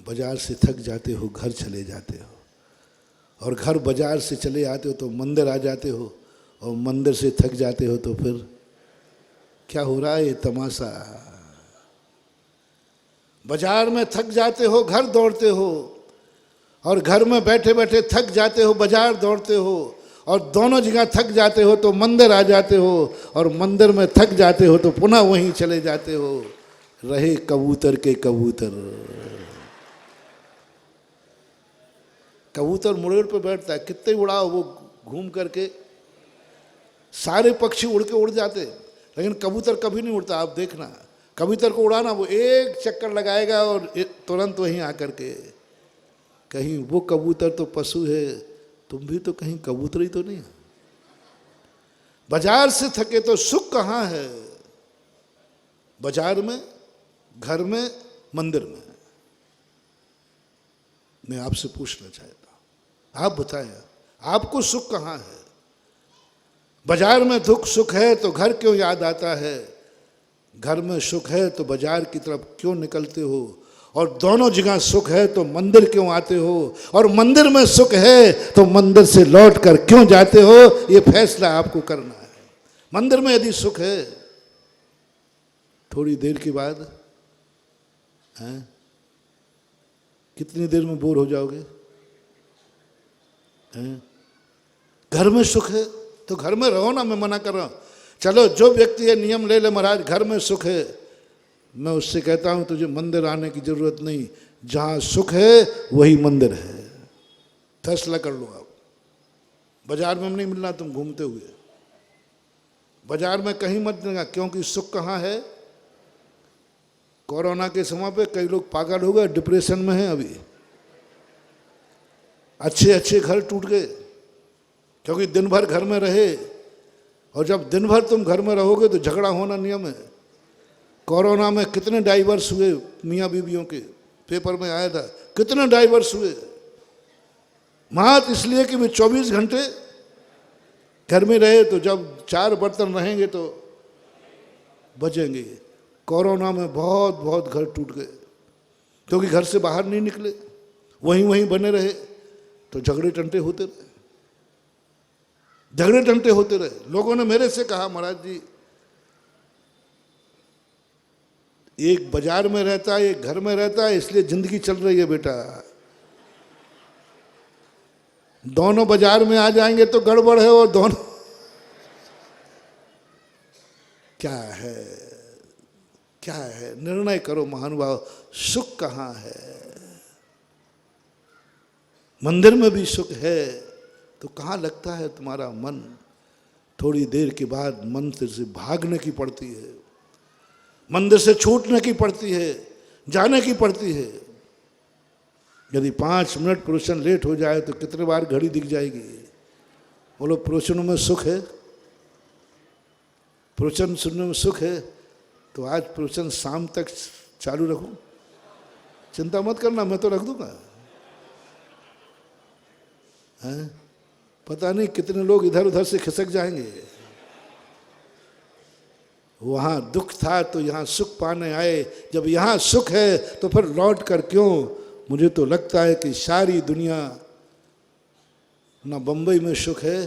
बाजार से थक जाते हो, घर चले जाते हो, और घर बाजार से चले आते हो तो मंदिर आ जाते हो, और मंदिर से थक जाते हो तो फिर क्या हो रहा है? ये तमाशा। बाजार में थक जाते हो, घर दौड़ते हो, और घर में बैठे बैठे थक जाते हो, बाजार दौड़ते हो, और दोनों जगह थक जाते हो तो मंदिर आ जाते हो, और मंदिर में थक जाते हो तो पुनः वहीं चले जाते हो। रहे कबूतर के कबूतर। कबूतर मुड़ेड़ पे बैठता है, कितने उड़ाओ वो घूम करके, सारे पक्षी उड़ के उड़ जाते, लेकिन कबूतर कभी नहीं उड़ता। आप देखना, कबूतर को उड़ाना, वो एक चक्कर लगाएगा और तुरंत वहीं आकर के, कहीं वो कबूतर तो पशु है, तुम भी तो कहीं कबूतर ही तो नहीं। बाजार से थके तो सुख कहाँ है? बाजार में, घर में, मंदिर में। मैं आपसे पूछना चाहता हूं, आप बताएं आपको सुख कहाँ है? बाजार में दुख सुख है तो घर क्यों याद आता है? घर में सुख है तो बाजार की तरफ क्यों निकलते हो? और दोनों जगह सुख है तो मंदिर क्यों आते हो? और मंदिर में सुख है तो मंदिर से लौट कर क्यों जाते हो? ये फैसला आपको करना है। मंदिर में यदि सुख है, थोड़ी देर के बाद हैं, कितनी देर में बोर हो जाओगे? हैं? घर में सुख है तो घर में रहो ना, मैं मना कर रहा हूं। चलो जो व्यक्ति है नियम ले ले, महाराज घर में सुख है, मैं उससे कहता हूं तुझे मंदिर आने की जरूरत नहीं, जहां सुख है वही मंदिर है। फैसला कर लो आप। बाजार में नहीं मिलना तुम घूमते हुए, बाजार में कहीं मत देगा, क्योंकि सुख कहाँ है? कोरोना के समय पे कई लोग पागल हो गए, डिप्रेशन में हैं अभी। अच्छे अच्छे घर टूट गए, क्योंकि दिन भर घर में रहे, और जब दिन भर तुम घर में रहोगे तो झगड़ा होना नियम है। कोरोना में कितने डाइवर्स हुए मियाँ बीवियों के, पेपर में आया था, कितने डाइवर्स हुए, मात्र इसलिए कि वे 24 घंटे घर में रहे। तो जब 4 बर्तन रहेंगे तो बचेंगे। कोरोना में बहुत बहुत घर टूट गए, क्योंकि घर से बाहर नहीं निकले, वहीं वहीं बने रहे, तो झगड़े टंटे होते रहे, झगड़े टंटे होते रहे। लोगों ने मेरे से कहा, महाराज जी एक बाजार में रहता है, एक घर में रहता है, इसलिए जिंदगी चल रही है बेटा। दोनों बाजार में आ जाएंगे तो गड़बड़ है, और दोनों क्या है? क्या है? निर्णय करो महानुभाव, सुख कहाँ है? मंदिर में भी सुख है तो कहाँ लगता है तुम्हारा मन? थोड़ी देर के बाद मंदिर से भागने की पड़ती है, मंदिर से छूटने की पड़ती है, जाने की पड़ती है। यदि 5 मिनट प्रवचन लेट हो जाए तो कितने बार घड़ी दिख जाएगी। बोलो प्रवचनों में सुख है? प्रवचन सुनने में सुख है तो आज प्रवचन शाम तक चालू रखूं? चिंता मत करना, मैं तो रख दूंगा। हैं? पता नहीं कितने लोग इधर उधर से खिसक जाएंगे। वहां दुख था तो यहाँ सुख पाने आए, जब यहाँ सुख है तो फिर लौट कर क्यों? मुझे तो लगता है कि सारी दुनिया, ना बंबई में सुख है,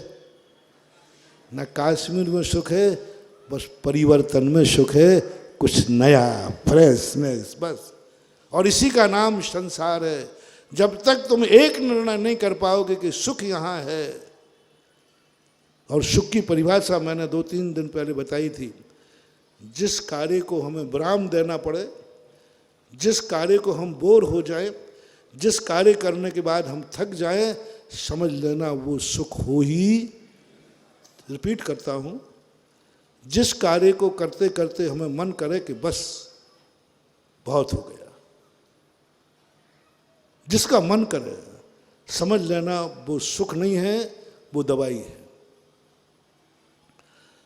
ना कश्मीर में सुख है, बस परिवर्तन में सुख है, कुछ नया, फ्रेशनेस, बस। और इसी का नाम संसार है। जब तक तुम एक निर्णय नहीं कर पाओगे कि सुख यहाँ है, और सुख की परिभाषा मैंने 2-3 दिन पहले बताई थी, जिस कार्य को हमें विराम देना पड़े, जिस कार्य को हम बोर हो जाए, जिस कार्य करने के बाद हम थक जाएं, समझ लेना वो सुख हो ही। रिपीट करता हूँ, जिस कार्य को करते करते हमें मन करे कि बस बहुत हो गया, जिसका मन करे, समझ लेना वो सुख नहीं है, वो दवाई है।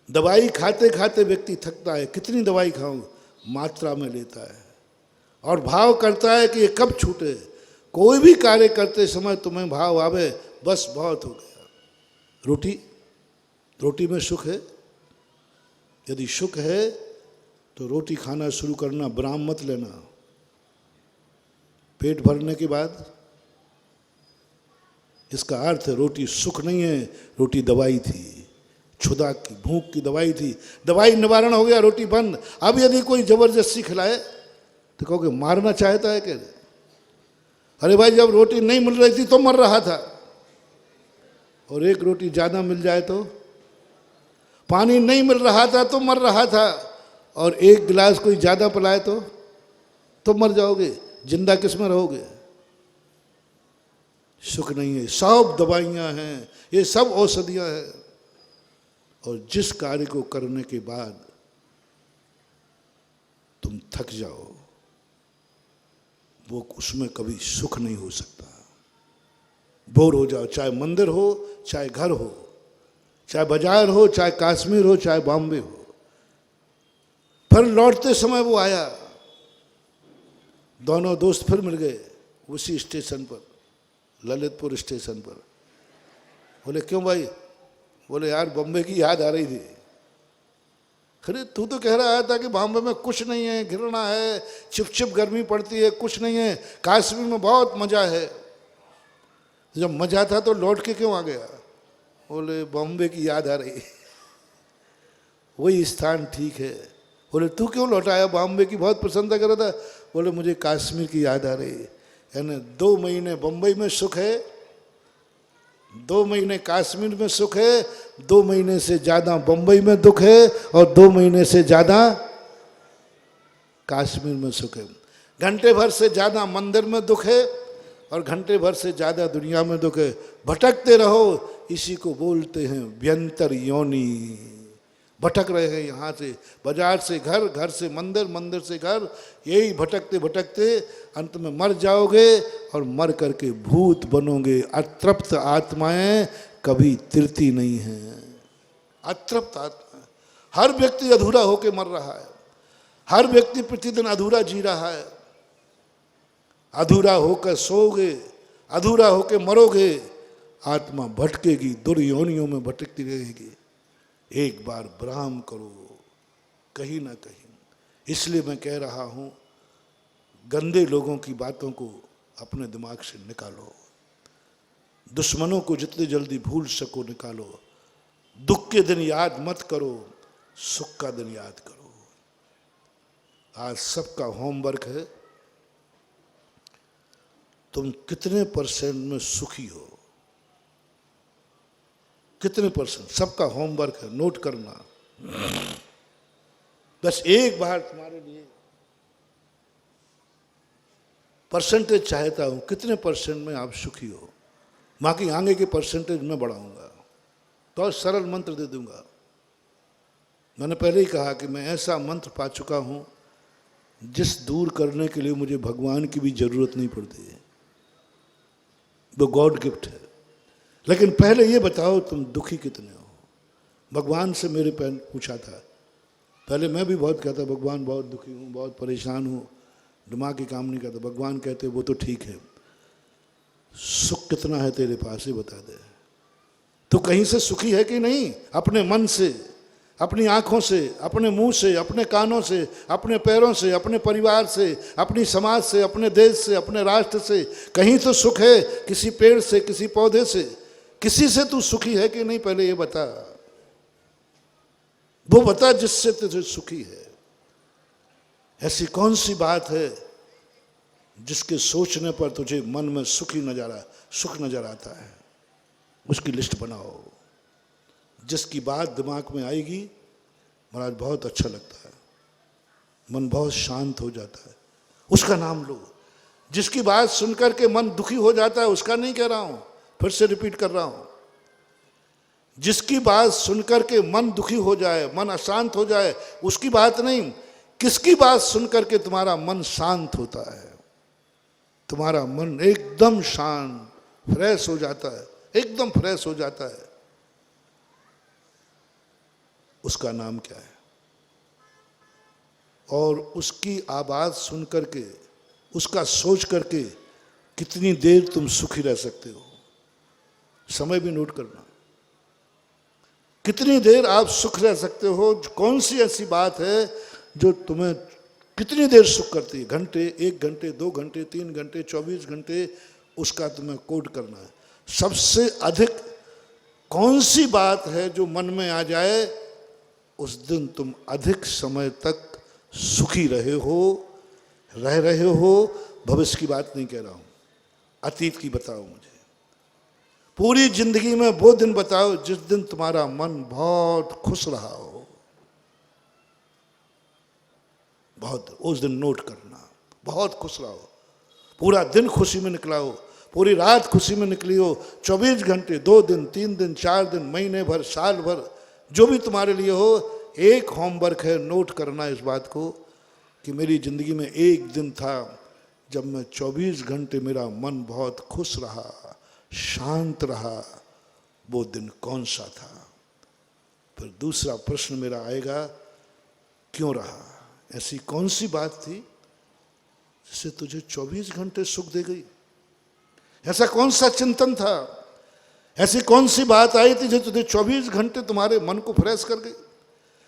दवाई खाते खाते व्यक्ति थकता है। कितनी दवाई खाऊं? मात्रा में लेता है और भाव करता है कि ये कब छूटे। कोई भी कार्य करते समय तुम्हें भाव आवे, बस बहुत हो गया। रोटी में सुख है? यदि सुख है तो रोटी खाना शुरू करना, विराम मत लेना। पेट भरने के बाद, इसका अर्थ है रोटी सुख नहीं है, रोटी दवाई थी, क्षुधा की, भूख की दवाई थी। दवाई निवारण हो गया, रोटी बंद। अब यदि कोई जबरदस्ती खिलाए तो कहोगे मारना चाहता है क्या? अरे भाई, जब रोटी नहीं मिल रही थी तो मर रहा था, और एक रोटी ज़्यादा मिल जाए तो? पानी नहीं मिल रहा था तो मर रहा था, और एक गिलास कोई ज़्यादा पिलाए तो मर जाओगे। जिंदा किस में रहोगे? सुख नहीं है। सब दवाइयाँ हैं, ये सब औषधियाँ हैं। और जिस कार्य को करने के बाद तुम थक जाओ, वो उसमें कभी सुख नहीं हो सकता। बोर हो जाओ, चाहे मंदिर हो, चाहे घर हो, चाहे बाजार हो, चाहे कश्मीर हो, चाहे बॉम्बे हो। फिर लौटते समय वो आया, दोनों दोस्त फिर मिल गए उसी स्टेशन पर, ललितपुर स्टेशन पर। बोले क्यों भाई? बोले यार बॉम्बे की याद आ रही थी। अरे तू तो कह रहा था कि बॉम्बे में कुछ नहीं है, घृणा है, चिपचिप गर्मी पड़ती है, कुछ नहीं है, कश्मीर में बहुत मजा है। जब मजा था तो लौट के क्यों आ गया? बोले बॉम्बे की याद आ रही। वही स्थान ठीक है। बोले तू क्यों लौटाया? बॉम्बे की बहुत प्रशंसा कर रहा था। बोले मुझे कश्मीर की याद आ रही। यानी 2 महीने बम्बई में सुख है, 2 महीने कश्मीर में सुख है, 2 महीने से ज़्यादा बम्बई में दुख है, और 2 महीने से ज़्यादा कश्मीर में सुख है। घंटे भर से ज़्यादा मंदिर में दुख है, और घंटे भर से ज़्यादा दुनिया में दुख है। भटकते रहो, इसी को बोलते हैं व्यंतर योनि। भटक रहे हैं, यहाँ से बाजार से घर, घर से मंदिर, मंदिर से घर, यही भटकते भटकते अंत में मर जाओगे, और मर करके भूत बनोगे। अतृप्त आत्माएं कभी तृप्ति नहीं है। अतृप्त आत्मा, हर व्यक्ति अधूरा होके मर रहा है, हर व्यक्ति प्रतिदिन अधूरा जी रहा है। अधूरा होकर सोओगे, अधूरा होकर मरोगे, आत्मा भटकेगी, दुर्योनियों में भटकती रहेगी। एक बार विराम करो कहीं ना कहीं। इसलिए मैं कह रहा हूँ, गंदे लोगों की बातों को अपने दिमाग से निकालो, दुश्मनों को जितनी जल्दी भूल सको निकालो। दुख के दिन याद मत करो, सुख का दिन याद करो। आज सबका होमवर्क है, तुम कितने % में सुखी हो, कितने %? सबका होमवर्क है, नोट करना। बस एक बार तुम्हारे लिए परसेंटेज चाहता हूँ, कितने परसेंट में आप सुखी हो, बाकी आगे के परसेंटेज मैं बढ़ाऊंगा। तो सरल मंत्र दे दूंगा। मैंने पहले ही कहा कि मैं ऐसा मंत्र पा चुका हूँ जिस दूर करने के लिए मुझे भगवान की भी जरूरत नहीं पड़ती है, वो गॉड गिफ्ट है। लेकिन पहले ये बताओ तुम दुखी कितने हो। भगवान से मेरे पूछा था, पहले मैं भी बहुत कहता भगवान बहुत दुखी हूँ, बहुत परेशान हूँ, दिमाग की काम नहीं करता। भगवान कहते वो तो ठीक है, सुख कितना है तेरे पास ही बता दे। तो कहीं से सुखी है कि नहीं? अपने मन से, अपनी आंखों से, अपने मुंह से, अपने कानों से, अपने पैरों से, अपने परिवार से, अपनी समाज से, अपने देश से, अपने राष्ट्र से। कहीं तो सुख है किसी पेड़ से, किसी पौधे से, किसी से तू सुखी है कि नहीं? पहले ये बता, वो बता जिससे तुझे सुखी है। ऐसी कौन सी बात है जिसके सोचने पर तुझे मन में सुख नजर आता है? उसकी लिस्ट बनाओ। जिसकी बात दिमाग में आएगी महाराज बहुत अच्छा लगता है, मन बहुत शांत हो जाता है, उसका नाम लो। जिसकी बात सुनकर के मन दुखी हो जाता है उसका नहीं कह रहा हूं, फिर से रिपीट कर रहा हूं। जिसकी बात सुनकर के मन दुखी हो जाए, मन अशांत हो जाए, उसकी बात नहीं। किसकी बात सुनकर के तुम्हारा मन शांत होता है, तुम्हारा मन एकदम शांत फ्रेश हो जाता है, एकदम फ्रेश हो जाता है, उसका नाम क्या है? और उसकी आवाज सुन करके, उसका सोच करके कितनी देर तुम सुखी रह सकते हो? समय भी नोट करना, कितनी देर आप सुख रह सकते हो? कौन सी ऐसी बात है जो तुम्हें कितनी देर सुख करती है? घंटे, 1 घंटे, 2 घंटे, 3 घंटे, 24 घंटे, उसका तुम्हें कोड करना है। सबसे अधिक कौन सी बात है जो मन में आ जाए उस दिन तुम अधिक समय तक सुखी रह रहे हो। भविष्य की बात नहीं कह रहा हूं, अतीत की बताओ मुझे। पूरी जिंदगी में वो दिन बताओ जिस दिन तुम्हारा मन बहुत खुश रहा हो, बहुत, उस दिन नोट करना, बहुत खुश रहा हो, पूरा दिन खुशी में निकला हो, पूरी रात खुशी में निकली हो, 24 घंटे, 2 दिन, 3 दिन, 4 दिन, महीने भर, साल भर, जो भी तुम्हारे लिए हो। एक होमवर्क है, नोट करना इस बात को कि मेरी जिंदगी में एक दिन था जब मैं 24 घंटे मेरा मन बहुत खुश रहा, शांत रहा, वो दिन कौन सा था? फिर दूसरा प्रश्न मेरा आएगा, क्यों रहा? ऐसी कौन सी बात थी जिससे तुझे 24 घंटे सुख दे गई? ऐसा कौन सा चिंतन था, ऐसी कौन सी बात आई थी जो तुझे 24 घंटे तुम्हारे मन को फ्रेश कर गई,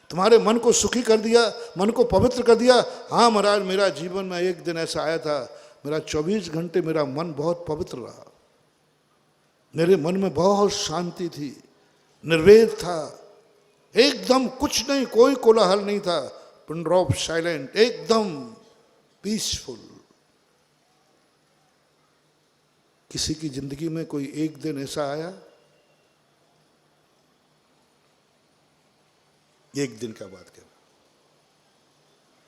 तुम्हारे मन को सुखी कर दिया, मन को पवित्र कर दिया? हाँ महाराज, मेरा जीवन में एक दिन ऐसा आया था, मेरा 24 घंटे मेरा मन बहुत पवित्र रहा, मेरे मन में बहुत शांति थी, निर्वेद था, एकदम कुछ नहीं, कोई कोलाहल नहीं था, पिन ड्रॉप साइलेंट, एकदम पीसफुल। किसी की जिंदगी में कोई एक दिन ऐसा आया? एक दिन का बात कर,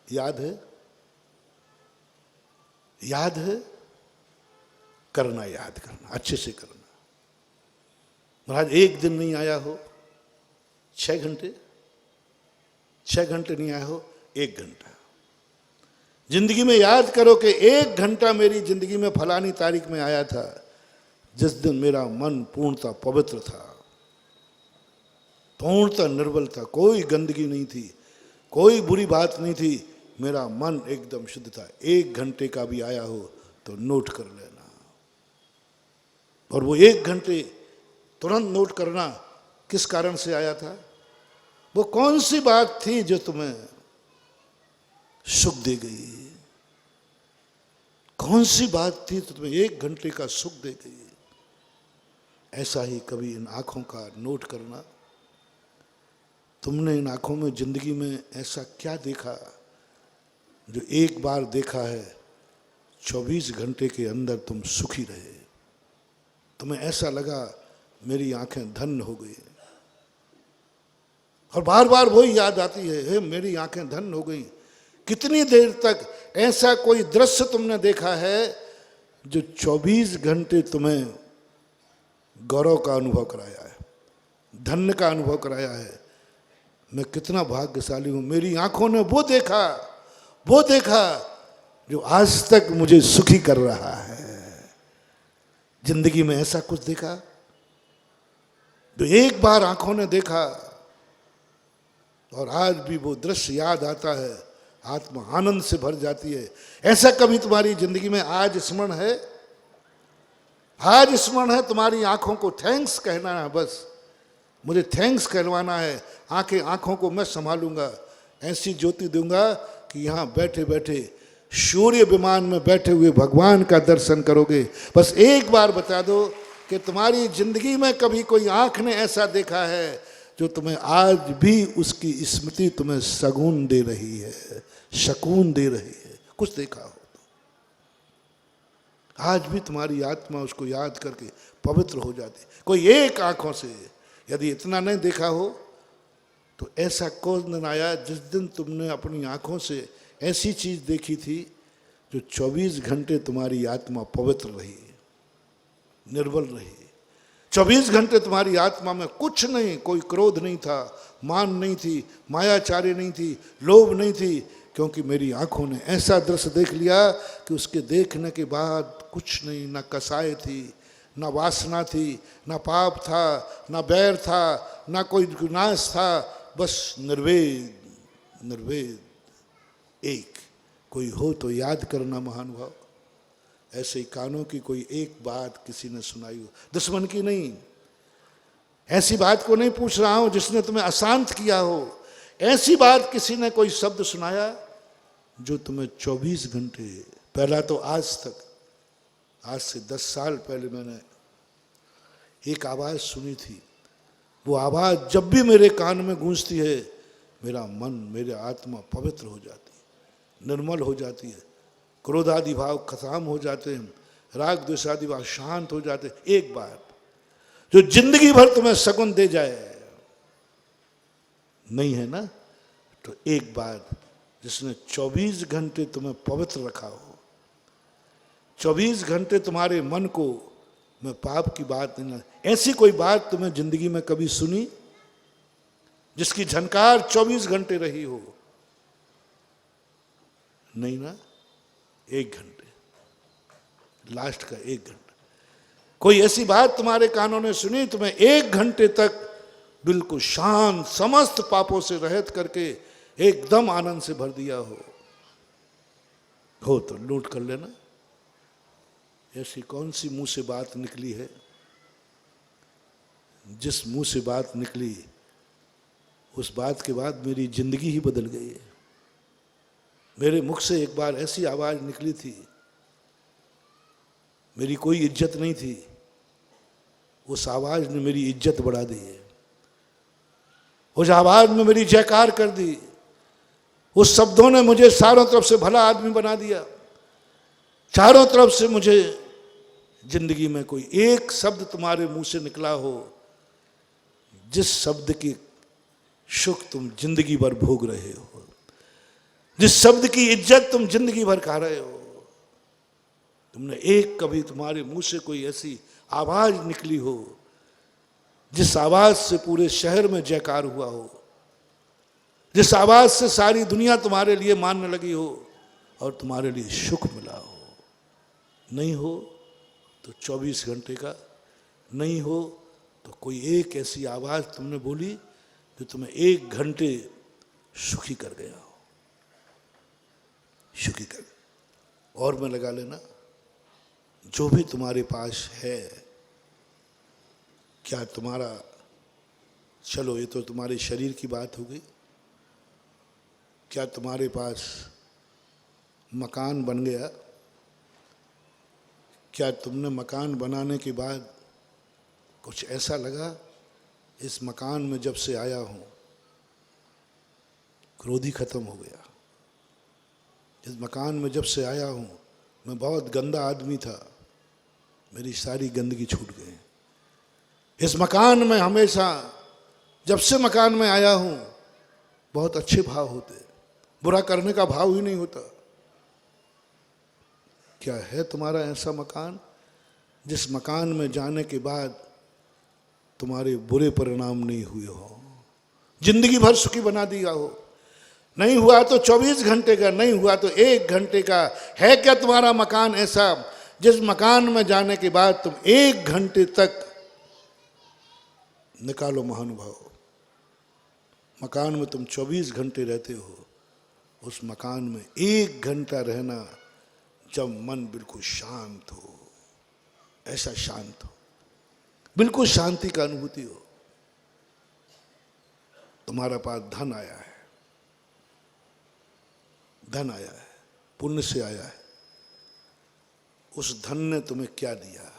याद है? याद है? करना, याद करना, अच्छे से करना। महाराज एक दिन नहीं आया हो, 6 घंटे, 6 घंटे नहीं आया हो, 1 घंटा जिंदगी में याद करो कि 1 घंटा मेरी जिंदगी में फलानी तारीख में आया था जिस दिन मेरा मन पूर्णतः पवित्र था, पूर्णतः निर्मल था, कोई गंदगी नहीं थी, कोई बुरी बात नहीं थी, मेरा मन एकदम शुद्ध था। 1 घंटे का भी आया हो तो नोट कर लेना, और वो 1 घंटे तुरंत नोट करना किस कारण से आया था, वो कौन सी बात थी जो तुम्हें सुख दे गई, कौन सी बात थी तो तुम्हें 1 घंटे का सुख दे गई। ऐसा ही कभी इन आंखों का नोट करना, तुमने इन आंखों में जिंदगी में ऐसा क्या देखा जो एक बार देखा है 24 घंटे के अंदर तुम सुखी रहे, तुम्हें ऐसा लगा मेरी आंखें धन्य हो गई, और बार बार वही याद आती है, हे मेरी आंखें धन्य हो गई। कितनी देर तक ऐसा कोई दृश्य तुमने देखा है जो 24 घंटे तुम्हें गौरव का अनुभव कराया है, धन्य का अनुभव कराया है। मैं कितना भाग्यशाली हूँ, मेरी आंखों ने वो देखा जो आज तक मुझे सुखी कर रहा है। जिंदगी में ऐसा कुछ देखा जो एक बार आंखों ने देखा और आज भी वो दृश्य याद आता है, आत्मा आनंद से भर जाती है। ऐसा कभी तुम्हारी जिंदगी में आज स्मरण है? आज स्मरण है तुम्हारी आंखों को थैंक्स कहना है, बस मुझे थैंक्स कहलवाना है। आंखों को मैं संभालूंगा, ऐसी ज्योति दूंगा कि यहाँ बैठे बैठे सूर्य विमान में बैठे हुए भगवान का दर्शन करोगे। बस एक बार बता दो कि तुम्हारी जिंदगी में कभी कोई आंख ने ऐसा देखा है जो तुम्हें आज भी उसकी स्मृति तुम्हें सगुन दे रही है, शकून दे रही है। कुछ देखा हो तो आज भी तुम्हारी आत्मा उसको याद करके पवित्र हो जाती। कोई एक आंखों से यदि इतना नहीं देखा हो तो ऐसा कौन दिन आया जिस दिन तुमने अपनी आंखों से ऐसी चीज देखी थी जो 24 घंटे तुम्हारी आत्मा पवित्र रही, निर्बल रही। 24 घंटे तुम्हारी आत्मा में कुछ नहीं, कोई क्रोध नहीं था, मान नहीं थी, मायाचारी नहीं थी, लोभ नहीं थी, क्योंकि मेरी आंखों ने ऐसा दृश्य देख लिया कि उसके देखने के बाद कुछ नहीं, ना कसाई थी, ना वासना थी, ना पाप था, ना बैर था, ना कोई नाश था, बस निर्वेद एक। कोई हो तो याद करना महानुभाव, ऐसे ही कानों की कोई एक बात किसी ने सुनाई हो, दुश्मन की नहीं, ऐसी बात को नहीं पूछ रहा हूं जिसने तुम्हें अशांत किया हो, ऐसी बात किसी ने कोई शब्द सुनाया जो तुम्हें 24 घंटे पहला तो आज तक, आज से 10 साल पहले मैंने एक आवाज सुनी थी। वो आवाज जब भी मेरे कान में गूंजती है मेरा मन, मेरी आत्मा पवित्र हो जाती है, निर्मल हो जाती है, क्रोधादि भाव खत्म हो जाते हैं, राग द्वेषादि भाव शांत हो जाते हैं। एक बात जो जिंदगी भर तुम्हें सगुन दे जाए नहीं है ना, तो एक बात जिसने 24 घंटे तुम्हें पवित्र रखा हो, 24 घंटे तुम्हारे मन को, मैं पाप की बात नहीं, ऐसी कोई बात तुम्हें जिंदगी में कभी सुनी जिसकी झनकार 24 घंटे रही हो? नहीं ना। 1 घंटे, लास्ट का 1 घंटा। कोई ऐसी बात तुम्हारे कानों ने सुनी तुम्हें 1 घंटे तक बिल्कुल शांत, समस्त पापों से रहित करके एकदम आनंद से भर दिया हो तो नोट कर लेना। ऐसी कौन सी मुंह से बात निकली है? जिस मुंह से बात निकली उस बात के बाद मेरी जिंदगी ही बदल गई है। मेरे मुख से एक बार ऐसी आवाज निकली थी, मेरी कोई इज्जत नहीं थी, उस आवाज ने मेरी इज्जत बढ़ा दी है। उस आवाज में मेरी जयकार कर दी, उस शब्दों ने मुझे चारों तरफ से भला आदमी बना दिया। चारों तरफ से मुझे जिंदगी में कोई एक शब्द तुम्हारे मुंह से निकला हो जिस शब्द की सुख तुम जिंदगी भर भोग रहे हो, जिस शब्द की इज्जत तुम जिंदगी भर खा रहे हो, तुमने एक कभी तुम्हारे मुंह से कोई ऐसी आवाज निकली हो जिस आवाज से पूरे शहर में जयकार हुआ हो, जिस आवाज से सारी दुनिया तुम्हारे लिए मानने लगी हो और तुम्हारे लिए सुख मिला हो? नहीं हो तो 24 घंटे का, नहीं हो तो कोई एक ऐसी आवाज तुमने बोली जो तुम्हें 1 घंटे सुखी कर गया हो, सुखी कर। और में लगा लेना, जो भी तुम्हारे पास है, क्या तुम्हारा, चलो ये तो तुम्हारे शरीर की बात हो गई, क्या तुम्हारे पास मकान बन गया? क्या तुमने मकान बनाने के बाद कुछ ऐसा लगा इस मकान में जब से आया हूं क्रोध ही खत्म हो गया, इस मकान में जब से आया हूं मैं बहुत गंदा आदमी था, मेरी सारी गंदगी छूट गई, इस मकान में हमेशा जब से मकान में आया हूं बहुत अच्छे भाव होते, बुरा करने का भाव ही नहीं होता। क्या है तुम्हारा ऐसा मकान जिस मकान में जाने के बाद तुम्हारे बुरे परिणाम नहीं हुए हो, जिंदगी भर सुखी बना दिया हो? नहीं हुआ तो 24 घंटे का, नहीं हुआ तो 1 घंटे का। है क्या तुम्हारा मकान ऐसा जिस मकान में जाने के बाद तुम 1 घंटे तक, निकालो महानुभाव, मकान में तुम 24 घंटे रहते हो, उस मकान में 1 घंटा रहना जब मन बिल्कुल शांत हो, ऐसा शांत हो, बिल्कुल शांति का अनुभूति हो। तुम्हारे पास धन आया है, धन आया है, पुण्य से आया है। उस धन ने तुम्हें क्या दिया?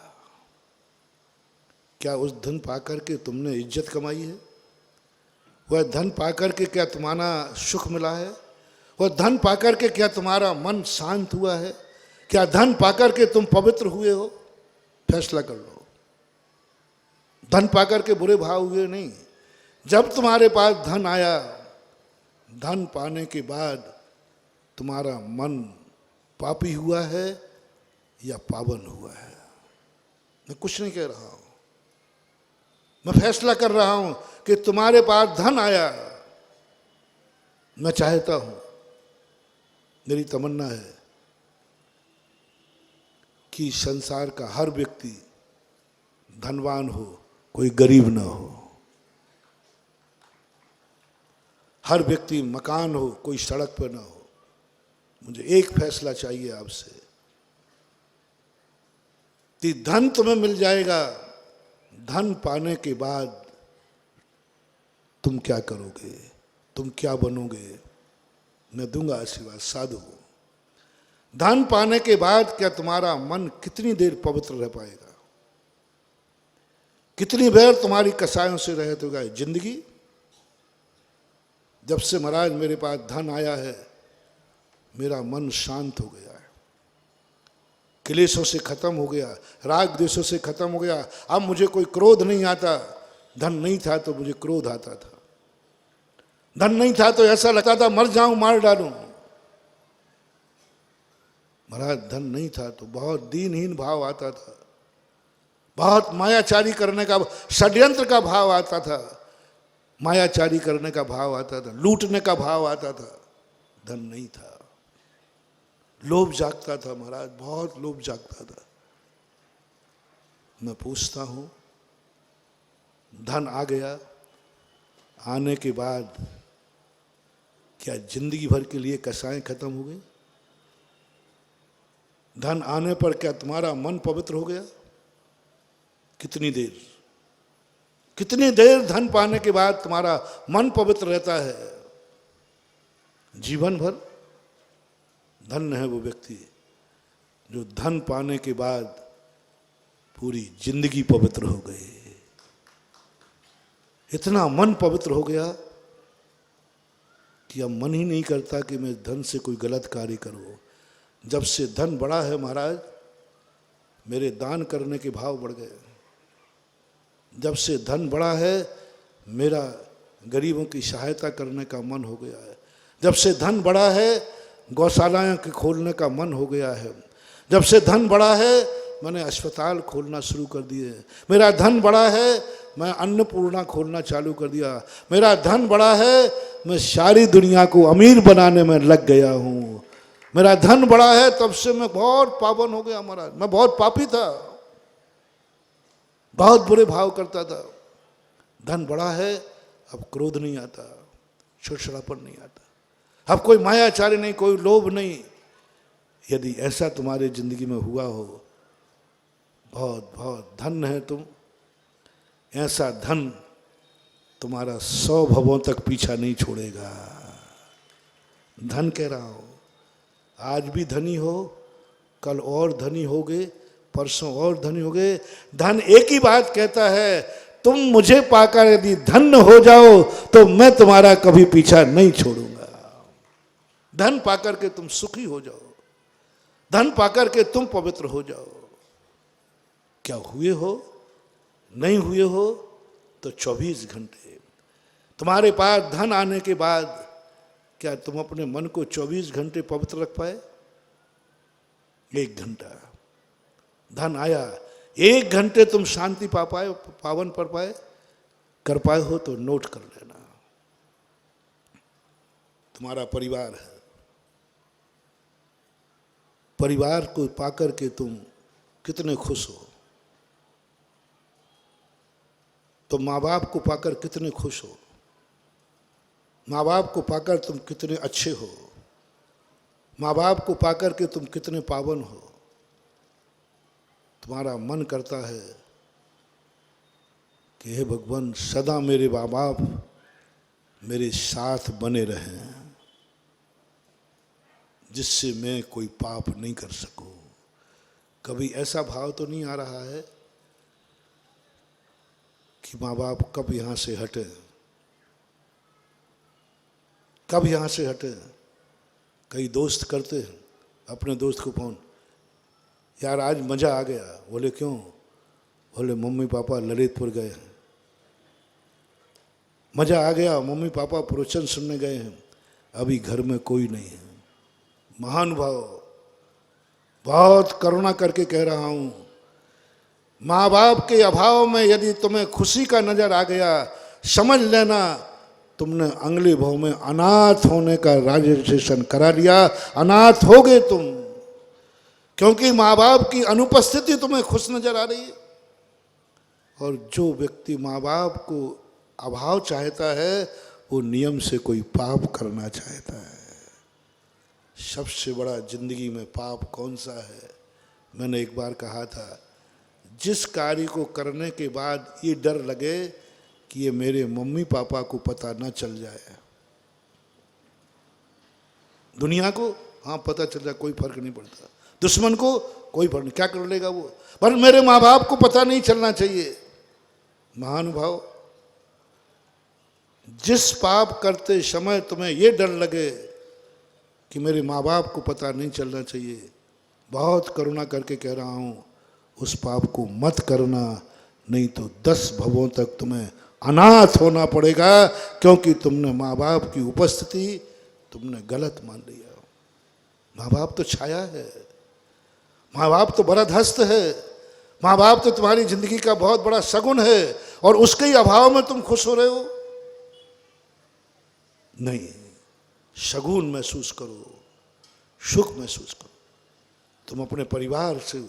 क्या उस धन पाकर के तुमने इज्जत कमाई है? वह धन पाकर के क्या तुम्हारा सुख मिला है? वह धन पाकर के क्या तुम्हारा मन शांत हुआ है? क्या धन पाकर के तुम पवित्र हुए हो? फैसला कर लो। धन पाकर के बुरे भाव हुए नहीं। जब तुम्हारे पास धन आया, धन पाने के बाद तुम्हारा मन पापी हुआ है या पावन हुआ है? मैं कुछ नहीं कह रहा हूं, मैं फैसला कर रहा हूं कि तुम्हारे पास धन आया। मैं चाहता हूं, मेरी तमन्ना है कि संसार का हर व्यक्ति धनवान हो, कोई गरीब ना हो। हर व्यक्ति मकान हो, कोई सड़क पर ना हो। मुझे एक फैसला चाहिए आपसे कि धन तुम्हें मिल जाएगा, धन पाने के बाद तुम क्या करोगे, तुम क्या बनोगे? मैं दूंगा आशीर्वाद, साधु। धन पाने के बाद क्या तुम्हारा मन कितनी देर पवित्र रह पाएगा? कितनी देर तुम्हारी कसायों से रहत होगा जिंदगी? जब से महाराज मेरे पास धन आया है, मेरा मन शांत हो गया है, क्लेशों से खत्म हो गया, राग द्वेषों से खत्म हो गया। अब मुझे कोई क्रोध नहीं आता। धन नहीं था तो मुझे क्रोध आता था। धन नहीं था तो ऐसा लगता था मर जाऊं, मार डालूं। महाराज धन नहीं था तो बहुत दीनहीन भाव आता था, बहुत मायाचारी करने का, षड्यंत्र का भाव आता था, मायाचारी करने का भाव आता था, लूटने का भाव आता था। धन नहीं था, लोभ जागता था महाराज, बहुत लोभ जागता था। मैं पूछता हूं, धन आ गया, आने के बाद क्या जिंदगी भर के लिए कसाएं खत्म हो गई? धन आने पर क्या तुम्हारा मन पवित्र हो गया? कितनी देर, कितनी देर धन पाने के बाद तुम्हारा मन पवित्र रहता है? जीवन भर। धन्य है वो व्यक्ति जो धन पाने के बाद पूरी जिंदगी पवित्र हो गई। इतना मन पवित्र हो गया कि अब मन ही नहीं करता कि मैं धन से कोई गलत कार्य करूं। जब से धन बढ़ा है महाराज, मेरे दान करने के भाव बढ़ गए। जब से धन बढ़ा है, मेरा गरीबों की सहायता करने का मन हो गया है। जब से धन बढ़ा है, गौशालाएं के खोलने का मन हो गया है। जब से धन बढ़ा है, मैंने अस्पताल खोलना शुरू कर दिए। मेरा धन बढ़ा है, मैं अन्नपूर्णा खोलना चालू कर दिया। मेरा धन बढ़ा है, मैं सारी दुनिया को अमीर बनाने में लग गया हूँ। मेरा धन बढ़ा है, तब से मैं बहुत पावन हो गया महाराज। मैं बहुत पापी था, बहुत बुरे भाव करता था। धन बढ़ा है, अब क्रोध नहीं आता, छिड़छिड़ापन नहीं आता, अब कोई मायाचारी नहीं, कोई लोभ नहीं। यदि ऐसा तुम्हारे जिंदगी में हुआ हो, बहुत बहुत धन्य है तुम। ऐसा धन तुम्हारा 100 भवों तक पीछा नहीं छोड़ेगा। धन कह रहा हूं, आज भी धनी हो, कल और धनी होगे, परसों और धनी होगे। धन एक ही बात कहता है, तुम मुझे पाकर यदि धन्य हो जाओ तो मैं तुम्हारा कभी पीछा नहीं छोड़ूंगा। धन पाकर के तुम सुखी हो जाओ, धन पाकर के तुम पवित्र हो जाओ। क्या हुए हो? नहीं हुए हो तो 24 घंटे तुम्हारे पास धन आने के बाद क्या तुम अपने मन को 24 घंटे पवित्र रख पाए? 1 घंटा धन आया, 1 घंटे तुम शांति पा पाए, पावन पर पाए, कर पाए हो तो नोट कर लेना। तुम्हारा परिवार है, परिवार को पाकर के तुम कितने खुश हो, तो माँ बाप को पाकर कितने खुश हो, माँ बाप को पाकर तुम कितने अच्छे हो, माँ बाप को पाकर के तुम कितने पावन हो। तुम्हारा मन करता है कि हे भगवान सदा मेरे माँ बाप मेरे साथ बने रहें, जिससे मैं कोई पाप नहीं कर सकूं। कभी ऐसा भाव तो नहीं आ रहा है कि माँ बाप कब यहाँ से हटे, कब यहाँ से हटे। कई दोस्त करते हैं अपने दोस्त को फोन, यार आज मज़ा आ गया। बोले क्यों? बोले मम्मी पापा ललितपुर गए हैं, मज़ा आ गया, मम्मी पापा प्रवचन सुनने गए हैं, अभी घर में कोई नहीं है। महानुभाव, बहुत करुणा करके कह रहा हूँ, माँ बाप के अभाव में यदि तुम्हें खुशी का नजर आ गया, समझ लेना तुमने अगले भाव में अनाथ होने का रजिस्ट्रेशन करा लिया, अनाथ हो गए तुम, क्योंकि माँ बाप की अनुपस्थिति तुम्हें खुश नजर आ रही है। और जो व्यक्ति माँ बाप को अभाव चाहता है वो नियम से कोई पाप करना चाहता है। सबसे बड़ा जिंदगी में पाप कौन सा है? मैंने एक बार कहा था, जिस कार्य को करने के बाद ये डर लगे कि ये मेरे मम्मी पापा को पता ना चल जाए। दुनिया को हाँ पता चल जाए कोई फर्क नहीं पड़ता, दुश्मन को कोई फर्क नहीं, क्या कर लेगा वो, पर मेरे माँ बाप को पता नहीं चलना चाहिए। महानुभाव, जिस पाप करते समय तुम्हें ये डर लगे कि मेरे माँ बाप को पता नहीं चलना चाहिए, बहुत करुणा करके कह रहा हूँ उस पाप को मत करना, नहीं तो 10 भवों तक तुम्हें अनाथ होना पड़ेगा, क्योंकि तुमने माँ बाप की उपस्थिति तुमने गलत मान लिया। माँ बाप तो छाया है, माँ बाप तो बरदहस्त है, माँ बाप तो तुम्हारी जिंदगी का बहुत बड़ा सगुन है, और उसके ही अभाव में तुम खुश हो रहे हो। नहीं, शगुन महसूस करो, सुख महसूस करो। तुम अपने परिवार से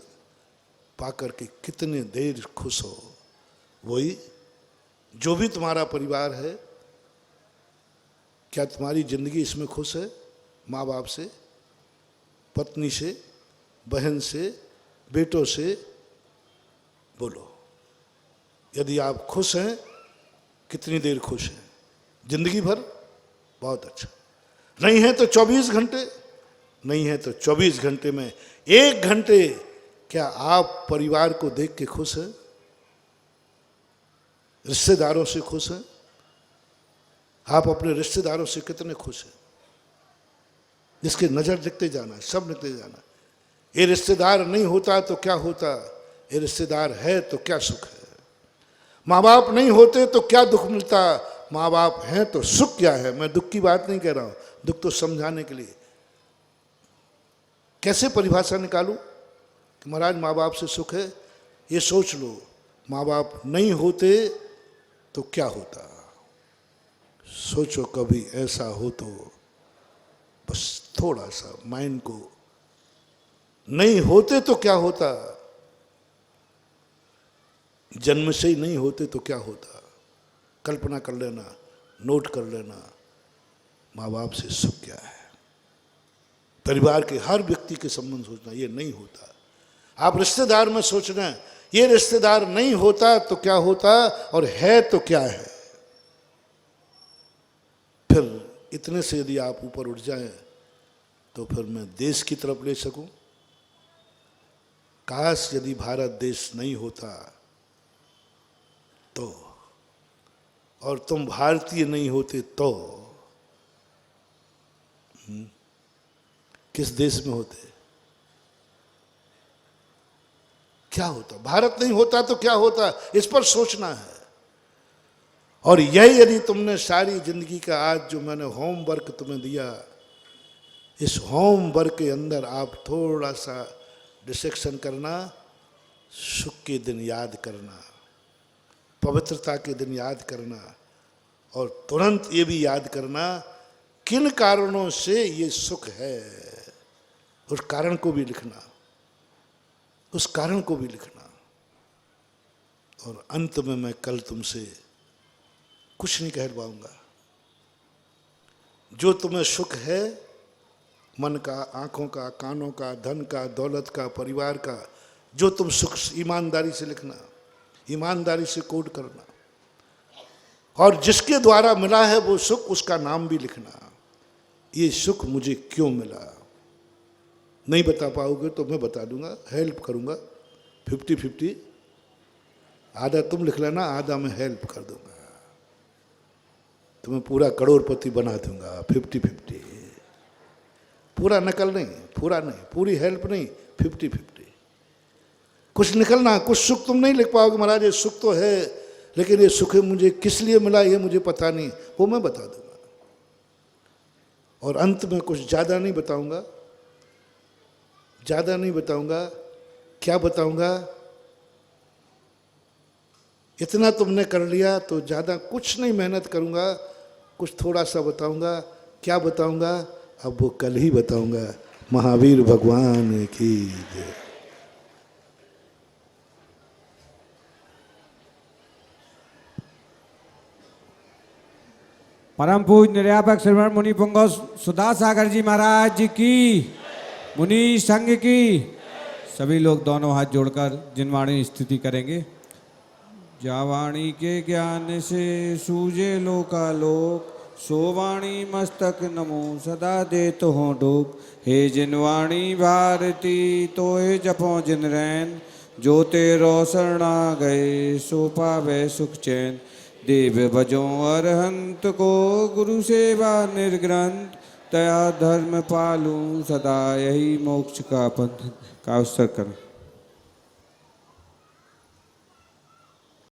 पाकर के कितने देर खुश हो। वही जो भी तुम्हारा परिवार है, क्या तुम्हारी जिंदगी इसमें खुश है? माँ बाप से, पत्नी से, बहन से, बेटों से, बोलो। यदि आप खुश हैं, कितनी देर खुश हैं? जिंदगी भर? बहुत अच्छा। नहीं है तो 24 घंटे, नहीं है तो 24 घंटे में 1 घंटे क्या आप परिवार को देख के खुश हैं? रिश्तेदारों से खुश हैं? आप अपने रिश्तेदारों से कितने खुश हैं? जिसकी नजर लिखते जाना, सब लिखते जाना। ये रिश्तेदार नहीं होता तो क्या होता, ये रिश्तेदार है तो क्या सुख है। माँ बाप नहीं होते तो क्या दुख मिलता, माँ बाप हैं तो सुख क्या है। मैं दुख की बात नहीं कह रहा हूं, दुख तो समझाने के लिए। कैसे परिभाषा निकालूं कि महाराज माँ बाप से सुख है? ये सोच लो, माँ बाप नहीं होते तो क्या होता। सोचो कभी ऐसा हो तो, बस थोड़ा सा माइंड को, नहीं होते तो क्या होता, जन्म से ही नहीं होते तो क्या होता। कल्पना कर लेना, नोट कर लेना, माँ बाप से सुख क्या है। परिवार के हर व्यक्ति के संबंध सोचना, ये नहीं होता। आप रिश्तेदार में सोचना, ये रिश्तेदार नहीं होता तो क्या होता, और है तो क्या है। फिर इतने से यदि आप ऊपर उठ जाएं तो फिर मैं देश की तरफ ले सकूं। काश यदि भारत देश नहीं होता तो, और तुम भारतीय नहीं होते तो किस देश में होते, क्या होता। भारत नहीं होता तो क्या होता, इस पर सोचना है। और यही यदि तुमने सारी जिंदगी का आज जो मैंने होमवर्क तुम्हें दिया, इस होमवर्क के अंदर आप थोड़ा सा डिसेक्शन करना, सुख के दिन याद करना, पवित्रता के दिन याद करना, और तुरंत ये भी याद करना किन कारणों से ये सुख है, उस कारण को भी लिखना, उस कारण को भी लिखना। और अंत में मैं कल तुमसे कुछ नहीं कह पाऊंगा। जो तुम्हें सुख है, मन का, आंखों का, कानों का, धन का, दौलत का, परिवार का, जो तुम सुख ईमानदारी से लिखना, ईमानदारी से कोड करना, और जिसके द्वारा मिला है वो सुख, उसका नाम भी लिखना। ये सुख मुझे क्यों मिला? नहीं बता पाओगे तो मैं बता दूंगा, हेल्प करूंगा। 50-50, आधा तुम लिख लेना, आधा मैं हेल्प कर दूंगा, तुम्हें पूरा करोड़पति बना दूंगा। 50-50, पूरा नकल नहीं, पूरा नहीं, पूरी हेल्प नहीं, 50-50। कुछ निकलना, कुछ सुख तुम नहीं लिख पाओगे, महाराज ये सुख तो है, लेकिन ये सुख मुझे किस लिए मिला ये मुझे पता नहीं, वो मैं बता दूंगा। और अंत में कुछ ज़्यादा नहीं बताऊंगा, ज़्यादा नहीं बताऊंगा। क्या बताऊंगा? इतना तुमने कर लिया तो ज़्यादा कुछ नहीं मेहनत करूंगा, कुछ थोड़ा सा बताऊंगा। क्या बताऊंगा? अब वो कल ही बताऊंगा। महावीर भगवान की जय। परम पूज्य निर्यापक श्रवण मुनि पुंगव सुदास सागर जी महाराज जी की, मुनि संघ की। सभी लोग दोनों हाथ जोड़कर जिनवाणी स्थिति करेंगे। जावाणी के ज्ञान से सूझे लोकालोक, सोवाणी मस्तक नमो सदा देत हो डोक। हे जिनवाणी भारती तोहे जपो जिन रैन, जो तेरो शरणा गए सो पावे सुख चैन। देव भजो अरहंत को गुरु सेवा निर्ग्रंथ, दया धर्म पालू सदा यही मोक्ष का पंथ। का अवसर करें।